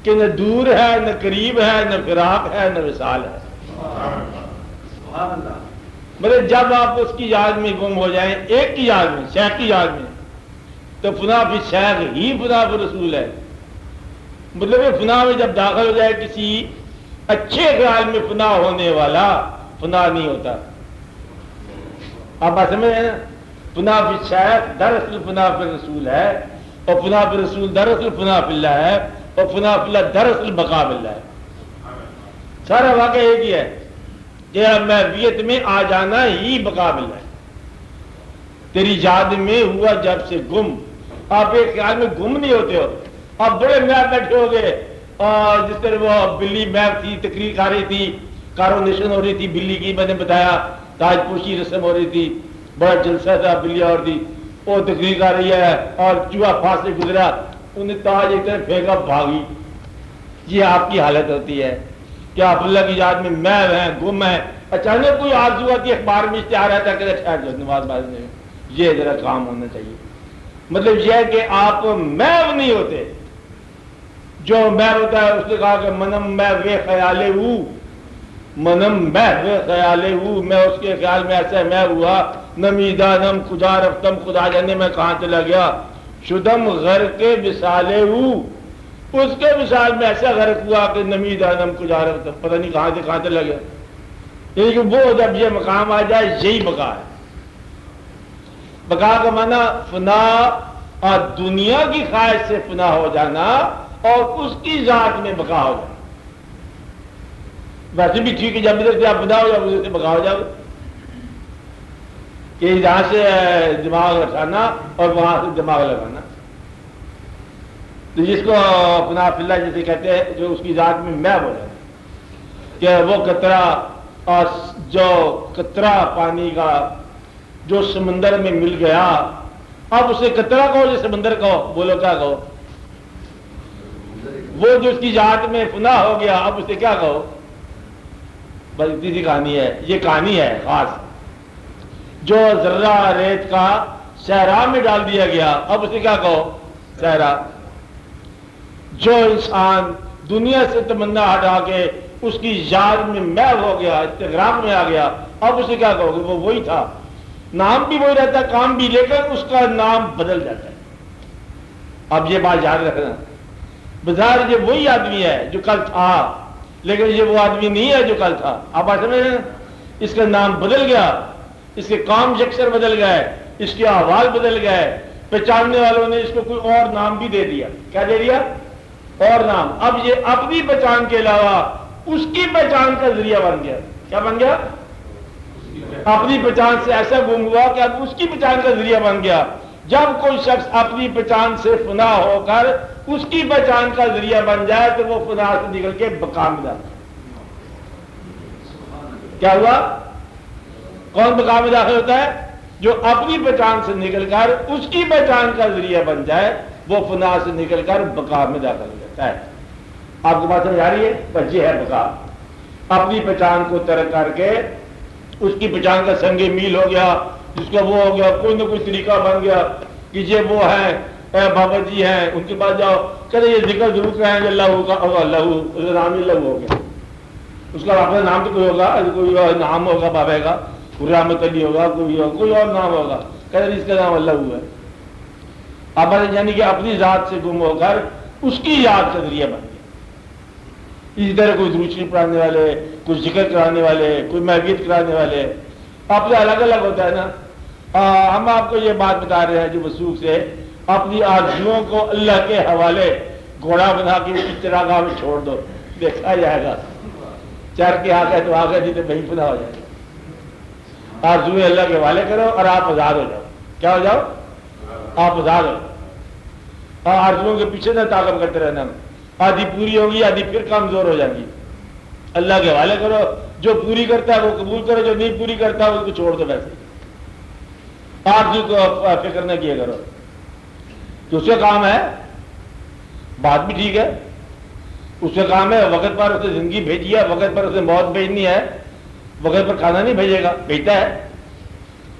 C: کہ نہ دور ہے نہ قریب ہے نہ فراق ہے نہ وصال ہے. مطلب جب آپ اس کی یاد میں گم ہو جائیں، ایک کی یاد میں، شیخ کی یاد میں، تو فنا فی شیخ ہی فنا فی رسول ہے. مطلب یہ فنا میں جب داخل ہو جائے کسی اچھے خیال میں فنا ہونے والا فنا نہیں ہوتا. آپ بات سمجھ رہے ہیں نا؟ فنا فی شیخ دراصل فنا فی رسول ہے، اور فنا فی رسول دراصل فنا فی اللہ ہے، اور فنا فی اللہ دراصل بقا باللہ ہے. سارا واقعہ ایک ہی ہے کہ محویت میں آ جانا ہی بقا باللہ ہے. تیری یاد میں ہوا جب سے گم. آپ ایک خیال میں گم نہیں ہوتے ہو، آپ بڑے میپ بیٹھے ہو گئے. اور جس طرح وہ بلی میپ تھی، تقریر کر رہی تھی، کارونیشن ہو رہی تھی بلی کی، میں نے بتایا تاج پوشی رسم ہو رہی تھی، بڑا جلسہ تھا، بلی اور تھی، وہ تقریر کر رہی ہے اور چوہا پاس سے گزرا، انہیں تاج ایک طرح پھینکا، بھاگی. یہ آپ کی حالت ہوتی ہے کہ آپ اللہ کی یاد میں محو ہیں، گم ہیں. اچانک کوئی آرزو آتی، اخبار میں اشتہار آتا ہے کہ ٹھہر جاؤ نماز باز میں، یہ ذرا کام ہونا چاہیے. مطلب یہ ہے کہ آپ محو نہیں ہوتے. جو محو ہوتا ہے اس نے کہا کہ منم محو خیالے ہوں، منم محو خیالے ہوں، میں اس کے خیال میں ایسا محو ہوا. نمیدانم کجا رفتم، خدا جانے میں کہاں چلا گیا. شدم غرق وصالے ہوں، اس کے مثال میں ایسا غرق ہوا کہ نمیدانم کجا رفتم، پتہ نہیں کہاں سے کہاں چلا گیا. یعنی کہ وہ جب یہ مقام آ جائے یہی بقا ہے. بقا کا معنی فنا اور دنیا کی خواہش سے فنا ہو جانا اور اس کی ذات میں بقا ہو جانا. ویسے بھی ٹھیک ہے، جب ادھر سے آپ فنا ہو جاؤ ادھر سے بقا ہو جاؤ، کہ یہاں سے دماغ رکھانا اور وہاں سے دماغ لگانا. تو جس کو فنا فی اللہ جسے کہتے ہیں، جو اس کی ذات میں محو ہو جانا، کہ وہ قطرہ اور جو قطرہ پانی کا جو سمندر میں مل گیا، اب اسے قطرہ کہو یا سمندر کہو، بولو کیا کہو. وہ جو اس کی ذات میں فنا ہو گیا، اب اسے کیا کہو. بس اتنی سی کہانی ہے. یہ کہانی ہے خاص. جو ذرہ ریت کا صحرا میں ڈال دیا گیا، اب اسے کیا کہو، صحرا. جو انسان دنیا سے تمنا ہٹا کے اس کی یاد میں محو ہو گیا، استغراق میں آ گیا، اب اسے کیا کہو گے. وہ وہی تھا، نام بھی وہی رہتا ہے، کام بھی، لیکن اس کا نام بدل جاتا ہے. اب یہ بات یاد رکھنا، بظاہر یہ وہی آدمی ہے جو کل تھا، لیکن یہ وہ آدمی نہیں ہے جو کل تھا. آپ بات سمجھ رہے ہیں؟ اس کا نام بدل گیا، اس کے کام یکسر بدل گئے، اس کے احوال بدل گئے. پہچاننے والوں نے اس کو کوئی اور نام بھی دے دیا. کیا دے دیا؟ اور نام. اب یہ اپنی پہچان کے علاوہ اس کی پہچان کا ذریعہ بن گیا. کیا بن گیا؟ اپنی پہچان سے ایسا گم ہوا کہ اب اس کی پہچان کا ذریعہ بن گیا. جب کوئی شخص اپنی پہچان سے فنا ہو کر اس کی پہچان کا ذریعہ بن جائے تو وہ فنا سے نکل کے بقا میں جاتا ہے. کیا ہوا؟ کون بقا میں داخل ہوتا ہے؟ جو اپنی پہچان سے نکل کر اس کی پہچان کا ذریعہ بن جائے، وہ فنا سے نکل کر بقا میں داخل ہو جاتا ہے. آپ کو بات سمجھ آ رہی ہے؟ بس یہ ہے بقا. اپنی پہچان کو ترک کر کے اس کی پہچان کا سنگ میل ہو گیا، جس کا وہ ہو گیا، کوئی نہ کوئی طریقہ بن گیا کہ یہ وہ ہیں، بابا جی ہیں، ان کے پاس جاؤ، کہتے یہ ذکر ضرور کریں کہ اللہ کا اللہ نام ہی اللہ ہو گیا. اس کا اپنا نام تو کوئی ہوگا، کوئی نام ہوگا بابا کا، رحمت علی ہوگا، کوئی اور نام ہوگا، کہتے اس کا نام اللہ ہوا ہے. اب یعنی کہ اپنی ذات سے گم ہو کر اس کی یاد کا ذریعہ بن گیا. اسی طرح کوئی درود شریف پڑھانے والے، کوئی ذکر کرانے والے، کوئی محویت کرانے والے، اپنے الگ الگ ہوتا ہے نا. ہم آپ کو یہ بات بتا رہے ہیں جو وثوق سے اپنی آرزوؤں کو اللہ کے حوالے گھوڑا بنا کے اس کی چراگاہ میں چھوڑ دو، دیکھا جائے گا. چر کے آ گئے تو آ گئے، نہیں تو وہیں فنا ہو جائے گا. آرزویں اللہ کے حوالے کرو اور آپ آزاد ہو جاؤ. کیا ہو جاؤ؟ آپ آزاد ہو. آرزوؤں کے پیچھے نہ طاقت کرتے رہنا. آدھی پوری ہوگی، آدھی پھر کمزور ہو جائیں گی. اللہ کے حوالے کرو. جو پوری کرتا ہے وہ قبول کرو، جو نہیں پوری کرتا ہے اس کو چھوڑ دو. ویسے آرزو کو فکر نہ کیا کرو، تو اس کا کام ہے. بات بھی ٹھیک ہے، اس کا کام ہے وقت پر اسے زندگی بھیجی ہے، وقت پر اسے موت بھیجنی ہے. وقت پر کھانا نہیں بھیجے گا، بھیجتا ہے.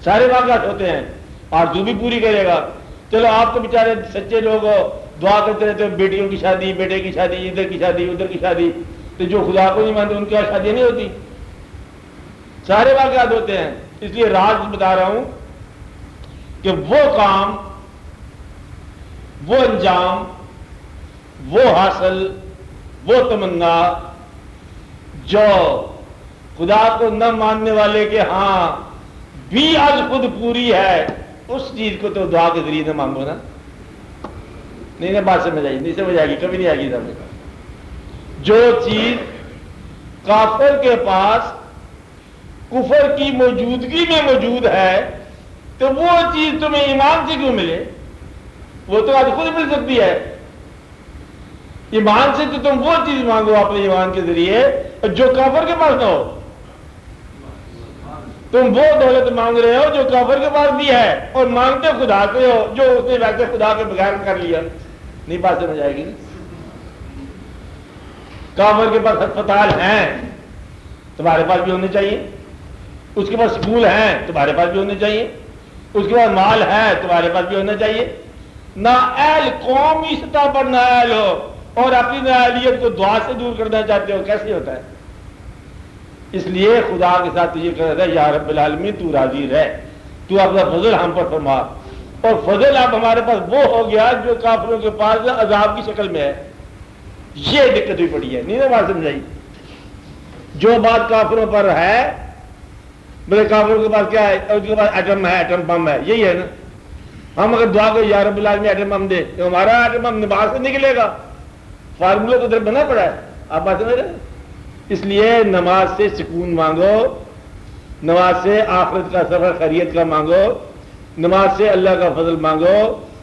C: سارے واقعات ہوتے ہیں. آرزو بھی پوری کرے گا. چلو آپ تو بیچارے سچے لوگ ہو، دعا کرتے رہتے ہو بیٹیوں کی شادی، بیٹے کی شادی، ادھر کی شادی، ادھر کی شادی، تو جو خدا کو نہیں مانتے ان کی شادی نہیں ہوتی، سارے واقعات ہوتے ہیں۔ اس لیے راز بتا رہا ہوں کہ وہ کام، وہ انجام، وہ حاصل، وہ تمنا جو خدا کو نہ ماننے والے کے ہاں بھی از خود پوری ہے، اس چیز کو تو دعا کے ذریعے نہ مانگو نا۔ نہیں نا، بات سمجھ آئی؟ نہیں سمجھ آئے گی، کبھی نہیں آئے گی سمجھ۔ جو چیز کافر کے پاس کفر کی موجودگی میں موجود ہے، تو وہ چیز تمہیں ایمان سے کیوں ملے؟ وہ تو آج خود مل سکتی ہے۔ ایمان سے تو تم وہ چیز مانگو اپنے ایمان کے ذریعے جو کافر کے پاس نہ ہو۔ تم وہ دولت مانگ رہے ہو جو کافر کے پاس بھی ہے، اور مانگتے خدا کو ہو جو اس نے ویسے خدا کے بغیر کر لیا۔ نہیں بات سمجھ آئے گی؟ کافر کے پاس ہسپتال ہیں، تمہارے پاس بھی ہونے چاہیے۔ اس کے پاس سکول ہیں، تمہارے پاس بھی ہونے چاہیے۔ اس کے پاس مال ہے، تمہارے پاس بھی ہونا چاہیے۔ نااہل قومی سطح پر نااہل ہو اور اپنی نااہلیت کو دعا سے دور کرنا چاہتے ہو، کیسے ہوتا ہے؟ اس لیے خدا کے ساتھ یہ کہہ رہا ہے، یا رب العالمین تو راضی رہ، تو اپنا فضل ہم پر فرما۔ اور فضل اب ہمارے پاس وہ ہو گیا جو کافروں کے پاس عذاب کی شکل میں ہے۔ یہ دقت ہوئی پڑی ہے، نہیں نا بات سمجھائی؟ جو بات کافروں پر ہے، بولے کافروں کے پاس کیا ہے؟ اس کے پاس ایٹم ہے، ایٹم بم ہے، یہی ہے نا۔ ہم اگر دعا کو یا رب العالمین ایٹم بم دے تو ہمارا ایٹم بم نماز سے نکلے گا، فارمولہ تو ادھر بنا پڑا ہے۔ آپ بات سمجھ رہے ہیں؟ اس لیے نماز سے سکون مانگو، نماز سے آخرت کا سفر خیریت کا مانگو، نماز سے اللہ کا فضل مانگو،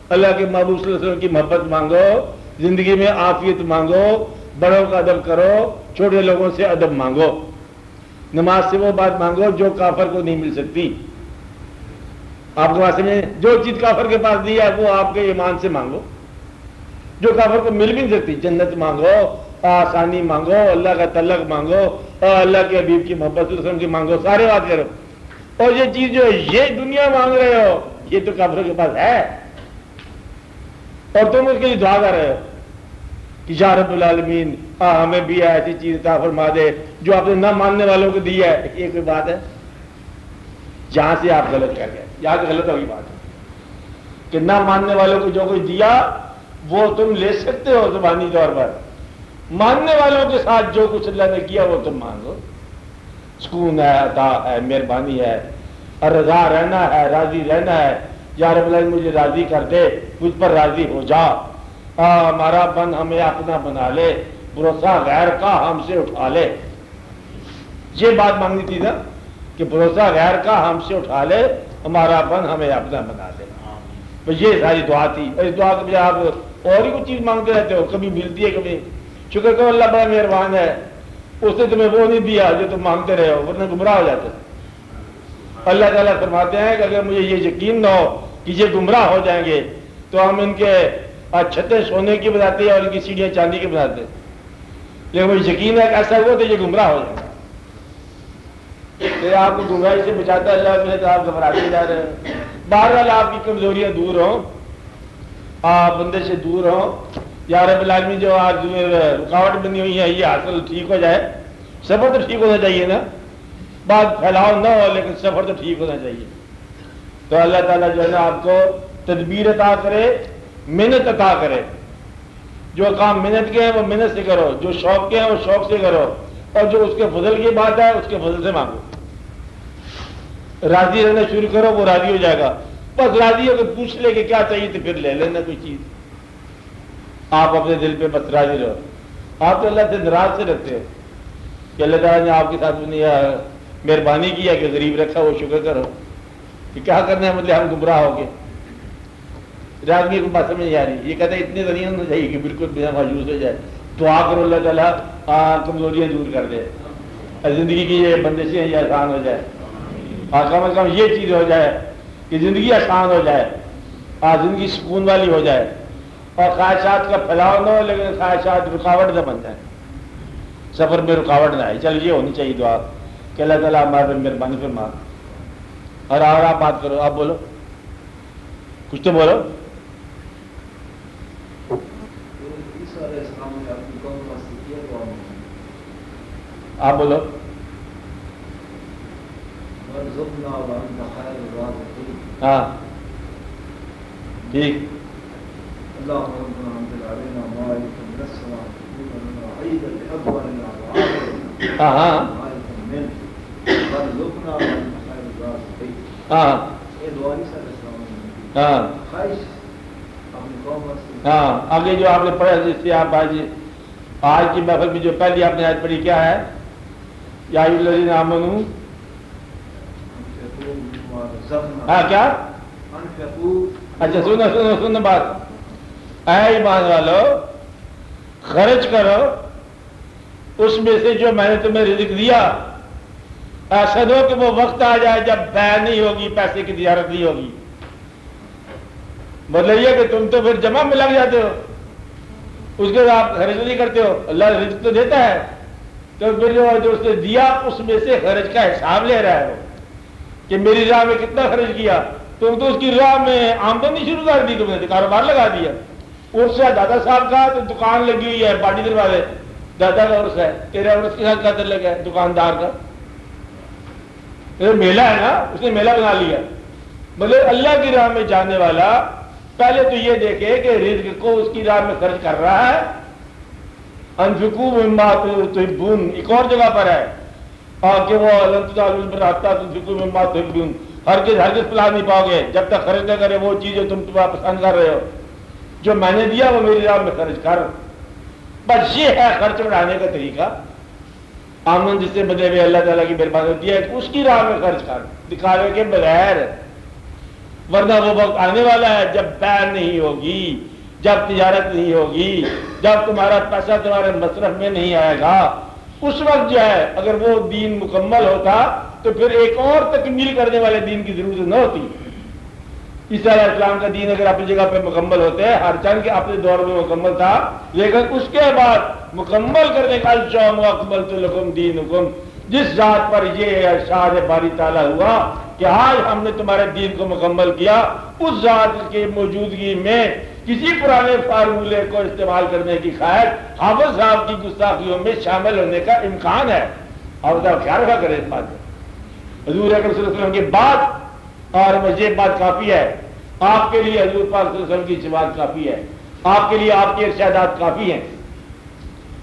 C: اللہ کے محبوب صلی اللہ علیہ وسلم کی محبت مانگو، زندگی میں عافیت مانگو، بڑوں کا ادب کرو، چھوٹے لوگوں سے ادب مانگو۔ نماز سے وہ بات مانگو جو کافر کو نہیں مل سکتی۔ آپ کے پاس میں جو چیز کافر کے پاس دی ہے وہ آپ کے ایمان سے مانگو، جو کافر کو مل بھی نہیں سکتی۔ جنت مانگو، آسانی مانگو، اللہ کا تعلق مانگو، اور اللہ کے حبیب کی محبت صلی اللہ علیہ وسلم کی مانگو، سارے بات کرو۔ اور یہ چیز جو ہے یہ دنیا مانگ رہے ہو، یہ تو کافروں کے پاس ہے، اور تم اس کے لیے دعا کر رہے ہو کہ یا رب العالمین ہمیں بھی ایسی چیز عطا فرما دے جو آپ نے نہ ماننے والوں کو دی ہے۔ یہ کوئی بات ہے؟ جہاں سے آپ غلط کر گئے، یہاں سے غلط ہوگی بات کہ نہ ماننے والوں کو جو کچھ دیا وہ تم لے سکتے ہو زبانی طور پر، ماننے والوں کے ساتھ جو کچھ اللہ نے کیا وہ تم مانگو۔ سکون ہے، عطا ہے، مہربانی ہے، اور رضا رہنا ہے، راضی رہنا ہے۔ یا رب العالمین مجھے راضی کر دے، مجھ پر راضی ہو جا، ہمارا بن ہمیں اپنا بنا لے، بھروسہ غیر کا ہم سے اٹھا لے۔ یہ بات مانگنی تھی نا کہ بھروسہ غیر کا ہم سے اٹھا لے، ہمارا بن ہمیں اپنا بنا دے۔ بس یہ ساری دعا تھی، اور اس دعا کے بجائے آپ اور ہی کچھ چیز مانگتے رہتے ہو، کبھی ملتی ہے کبھی۔ شکر کرو اللہ بڑا مہربان ہے، اس نے تمہیں وہ نہیں دیا جو تم مانگتے رہے ہو، ورنہ گمراہ ہو جاتے۔ اللہ تعالیٰ فرماتے ہیں کہ اگر مجھے یہ یقین نہ ہو کہ یہ گمراہ ہو جائیں گے تو ہم ان کے چھتیں سونے کی بناتے ہیں اور ان کی سیڑھیاں چاندی کی بناتے ہیں، لیکن مجھے یقین ہے کہ ایسا ہوا تو یہ گمراہ ہو جائیں گے۔ آپ کو گمراہی سے بچاتا ہے اللہ، میرے تو آپ گھبراتے جا رہے ہیں۔ بہرحال آپ کی کمزوریاں دور ہوں، آپ بندے سے دور ہوں۔ یا رب العالمین جو آج رکاوٹ بنی ہوئی ہے یہ حاصل ٹھیک ہو جائے۔ سفر تو ٹھیک ہونا چاہیے نا، بات پھیلاؤ نہ ہو لیکن سفر تو ٹھیک ہونا چاہیے۔ تو اللہ تعالیٰ جو ہے نا آپ کو تدبیر عطا کرے، محنت عطا کرے۔ جو کام محنت کے ہیں وہ محنت سے کرو، جو شوق کے ہیں وہ شوق سے کرو، اور جو اس کے فضل کی بات ہے اس کے فضل سے مانگو۔ راضی رہنا شروع کرو، وہ راضی ہو جائے گا۔ بس راضی ہو کے پوچھ لے کہ کیا چاہیے تو پھر لے لینا کوئی چیز۔ آپ اپنے دل پہ بس راضی رہو۔ آپ تو اللہ سے ناراض سے رکھتے ہو کہ اللہ تعالیٰ نے آپ کے ساتھ مہربانی کیا کہ غریب رکھا، وہ شکر کرو۔ کہ کیا کرنا ہے مطلب ہم گمراہ ہو گئے۔ راضگی کو بات سمجھ نہیں آ رہی۔ یہ کہتے ہیں اتنے غنی ہونا چاہیے کہ بالکل بنا مایوس ہو جائے۔ دعا کرو اللہ تعالیٰ کمزوریاں دور کر دے، زندگی کی یہ بندشیں ہیں یہ آسان ہو جائے، اور کم از کم یہ چیز ہو جائے کہ زندگی آسان ہو جائے، زندگی سکون والی ہو جائے، اور خواہشات کا پھیلاؤ نہ ہو لیکن خواہشات رکاوٹ نہ بن جائیں، سفر میں رکاوٹ نہ آئے۔ چل یہ ہونی چاہیے دعا کہ اللہ تعالیٰ ہمارے پر مہربانی فرما۔ اور آپ بات کرو، آپ بولو، کچھ تو بولو۔ آپ بولو.
B: وارزقنا وانت خير الرازقين.
C: ہاں ٹھیک.
B: اللهم ربنا انزل علينا مائدة من السماء تكون لنا عيدا لأولنا وآخرنا.
C: ہاں
B: مائدة منك وارزقنا وانت خير الرازقين.
C: ہاں
B: یہ دعا نہیں سر اسلام میں.
C: ہاں
B: خواہش اپنی قوم واسطے.
C: ہاں آگے جو آپ نے پڑھا جس سے آپ آج کی محفل میں جو پہلی آپ نے آیت پڑھی کیا ہے؟ یا ایھا الذین آمنوا. ہاں کیا؟ اچھا سنو بات. اے ایمان والو خرچ کرو اس میں سے جو میں نے تمہیں رزق دیا. ایسا دو کہ وہ وقت آ جائے جب بیع نہیں ہوگی، پیسے کی تجارت نہیں ہوگی. مطلب یہ کہ تم تو پھر جمع میں لگ جاتے ہو، اس کے بعد آپ خرچ نہیں کرتے ہو. اللہ رزق تو دیتا ہے، تو پھر جو اس نے دیا اس میں سے خرچ کا حساب لے رہا ہے وہ کہ میری راہ میں کتنا خرچ کیا. تم تو اس کی راہ میں آمدنی شروع کر دی، تم نے کاروبار لگا دیا. عرس ہے دادا صاحب کا تو دکان لگی ہوئی ہے باٹی دروازے، دادا کا عرس ہے. تیرا عرس کے ساتھ کیا تعلق ہے دکاندار کا؟ میلہ ہے نا، اس نے میلہ بنا لیا. مطلب اللہ کی راہ میں جانے والا پہلے تو یہ دیکھے کہ رزق کو اس کی راہ میں خرچ کر رہا ہے. انفقوا مما تحبون ایک اور جگہ پر ہے کہ وہ لن تنالوا البر حتى تنفقوا مما تحبون. ہرگز پلا نہیں پاؤ گے جب تک خرچ نہ کرے وہ چیز جو تم پسند کر رہے ہو. جو میں نے دیا وہ میری راہ میں خرچ کر. بس یہ ہے خرچ بڑھانے کا طریقہ. آمن جس سے بدلے ہوئے اللہ تعالیٰ کی مہربانی ہوتی ہے اس کی راہ میں خرچ کر، دکھاوے کے بغیر. ورنہ وہ وقت آنے والا ہے جب بیع نہیں ہوگی، جب تجارت نہیں ہوگی، جب تمہارا پیسہ تمہارے مصرف میں نہیں آئے گا. اس وقت جو ہے اگر وہ دین مکمل ہوتا تو پھر ایک اور تکمیل کرنے والے دین کی ضرورت نہ ہوتی. عیسیٰ علیہ السلام کا دین اگر اپنی جگہ پہ مکمل ہوتے ہیں، ہر چند کے اپنے دور میں مکمل تھا، لیکن اس کے بعد مکمل کرنے کا اليوم اکملت لکم دینکم، جس ذات پر یہ ارشاد باری تعالیٰ ہوا کہ آج ہم نے تمہارے دین کو مکمل کیا، اس ذات کی موجودگی میں کسی پرانے فارمولے کو استعمال کرنے کی خواہش حافظ صاحب کی گستاخیوں میں شامل ہونے کا امکان ہے. اور خیال رکھا کرے اس بات میں. حضور اکرم صلی اللہ علیہ وسلم کے بعد اور یہ بات کافی ہے آپ کے لیے، حضور پاک صلی اللہ علیہ وسلم کی بات کافی ہے آپ کے لیے، آپ کے ارشادات کافی ہیں.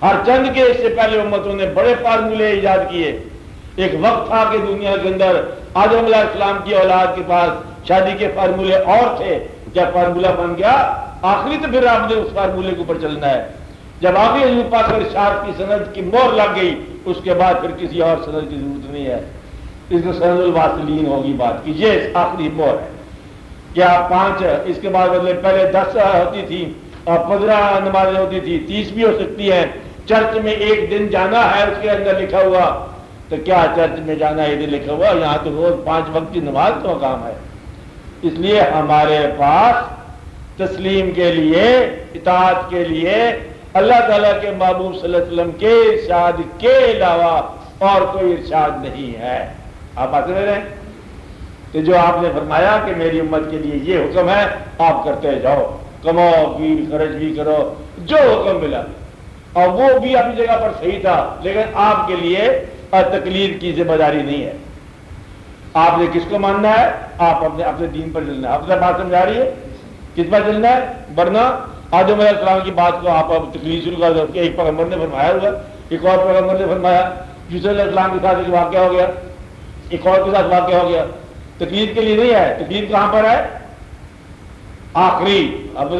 C: ہر چند کے اس سے پہلے امتوں نے بڑے فارمولے ایجاد کیے. ایک وقت تھا کہ دنیا کے اندر آدم علیہ السلام کی اولاد کے پاس شادی کے فارمولے اور تھے. جب فارمولہ بن گیا آخری تو پھر آپ نے اس فارمولے کے اوپر چلنا ہے. جب آگے حضور پاک ارشاد کی سند کی مہر لگ گئی اس کے بعد پھر کسی اور سند کی ضرورت نہیں ہے. اس کو سند الواصلین ہوگی بات کی، یہ آخری مہر ہے. کیا 5 اس کے بعد پہلے 10 ہوتی تھی اور 15 نمازیں ہوتی تھی، 30 بھی ہو سکتی ہیں. چرچ میں ایک دن جانا ہے اس کے اندر لکھا ہوا، تو کیا چرچ میں جانا ہے دن لکھا ہوا؟ یہاں تو روز 5 وقت کی نماز تو کام ہے. اس لیے ہمارے پاس تسلیم کے لیے، اطاعت کے لیے اللہ تعالیٰ کے محبوب صلی اللہ علیہ وسلم کے ارشاد کے علاوہ اور کوئی ارشاد نہیں ہے. آپ بات سمجھ رہے ہیں؟ کہ جو آپ نے فرمایا کہ میری امت کے لیے یہ حکم ہے، آپ کرتے جاؤ، کماؤ بھی، خرچ بھی کرو، جو حکم ملا. اور وہ بھی اپنی جگہ پر صحیح تھا، لیکن آپ کے لیے تقلید کی ذمہ داری نہیں ہے. آپ نے کس کو ماننا ہے؟ آپ اپنے دین پر چلنا ہے. آپ سے بات سمجھا رہی ہے؟ کس پر چلنا ہے؟ ورنہ آدم علیہ السلام کی بات کو آپ تقلید شروع کر دو کہ ایک پیغمبر نے فرمایا ہوا، ایک اور پیغمبر نے فرمایا، یوسف علیہ السلام کے ساتھ ایک واقعہ ہو گیا، ایک اور کے ساتھ واقعہ ہو گیا. تقلید کے لیے نہیں ہے. تقلید کہاں پر ہے؟ آخری. اب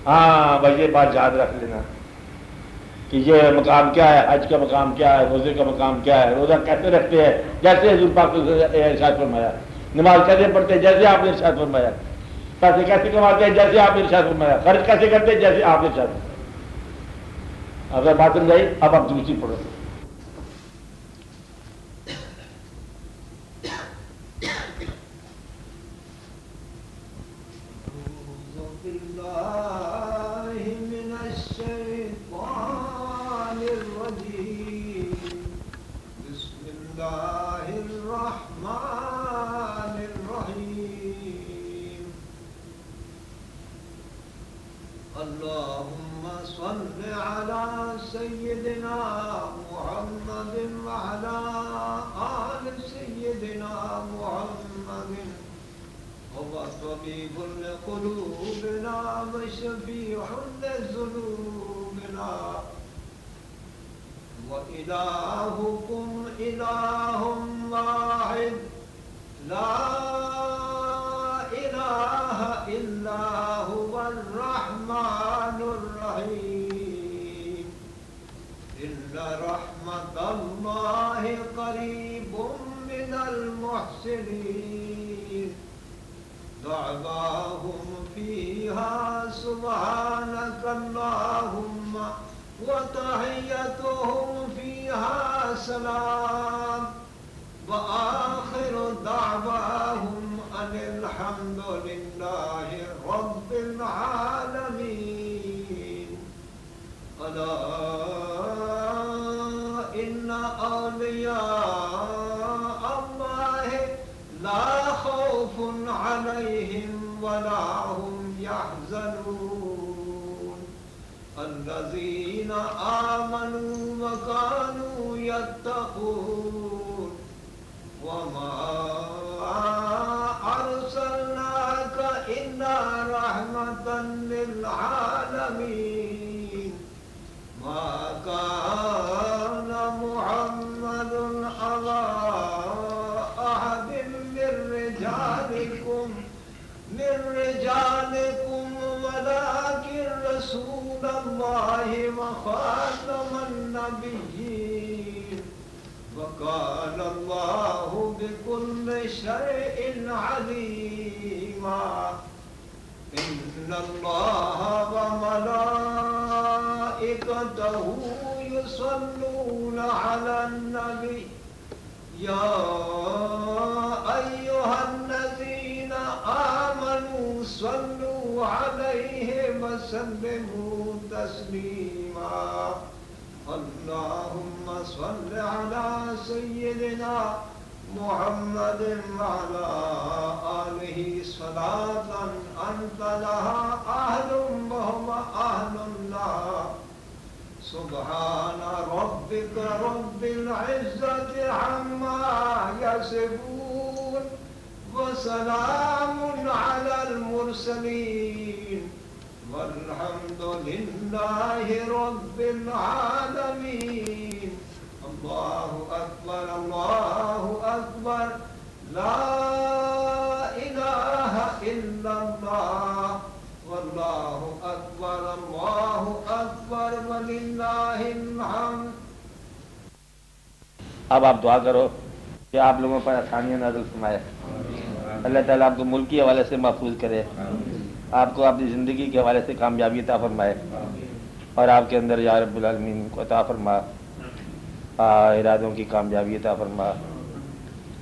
C: ہاں بھائی یہ بات یاد رکھ لینا کہ یہ مقام کیا ہے، حج کا مقام کیا ہے، روزے کا مقام کیا ہے. روزہ کیسے رکھتے ہیں؟ جیسے حضور پاک نے ارشاد فرمایا. نماز کیسے پڑھتے ہیں؟ جیسے آپ نے ارشاد فرمایا. پیسے کیسے کماتے ہیں؟ جیسے آپ نے ارشاد فرمایا. خرچ کیسے کرتے ہیں؟ جیسے آپ نے ارشاد فرمایا. اگر بات سمجھائی. اب آپ دوسری پڑھو.
B: اللهم صل على سيدنا محمد هو طبيب لقلوبنا وشفيع لذنوبنا وإلهكم إله واحد لا إله إلا هو الرحمن الرحيم إن رحمة الله قريب من المحسنين دعواهم فيها سبحانك اللهم وتحيتهم فيها سلام وآخر دعواهم أن الحمد لله رب العالمين ألا إن أولياء الله لا خوف عليهم ولا هم يحزنون الذين آمنوا وكانوا يتقون وما أرسلناك إلا رحمة للعالمين ما كان محمد أبا أحد من رجالكم ولكن رسول الله وخاتم النبيين وكان الله بكل شيء عليما إن الله وملائكته يصلون على النبي يا أيها الذين آمنوا صلوا عليه وسلموا تسليما اللهم صل على سيدنا محمد وعلى آله صلاة أنت لها أهل وهم أهل لها سبحان ربك رب العزة عما يصفون وسلام على المرسلين والحمد لله رب العالمين الله أكبر الله أكبر لا إله إلا الله والله أكبر الله أكبر ولله الحمد.
C: اب آپ دعا کرو کہ آپ لوگوں پر آسانیاں نازل فرمائے، اللہ تعالیٰ آپ کو ملک کے حوالے سے محفوظ کرے، آپ کو اپنی زندگی کے حوالے سے کامیابی عطا فرمائے، اور آپ کے اندر یا رب العالمین کو عطا فرما ارادوں کی کامیابی عطا فرما،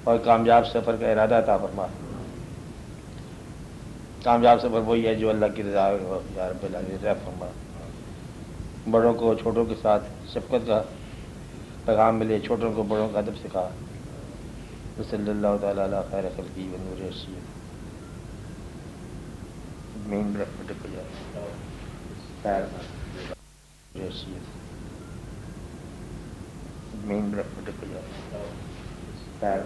C: اور کامیاب سفر کا ارادہ عطا فرما. کامیاب سفر وہی ہے جو اللہ کی رضا ہو یا رب العالمین عطا فرما. بڑوں کو چھوٹوں کے ساتھ شفقت کا پیغام ملے، چھوٹوں کو بڑوں کا ادب سکھا. صلی اللہ تعالیٰ علی خیر خلقی و نور رسول مین برحمتک یا خیر رسول مین برحمتک یا خیر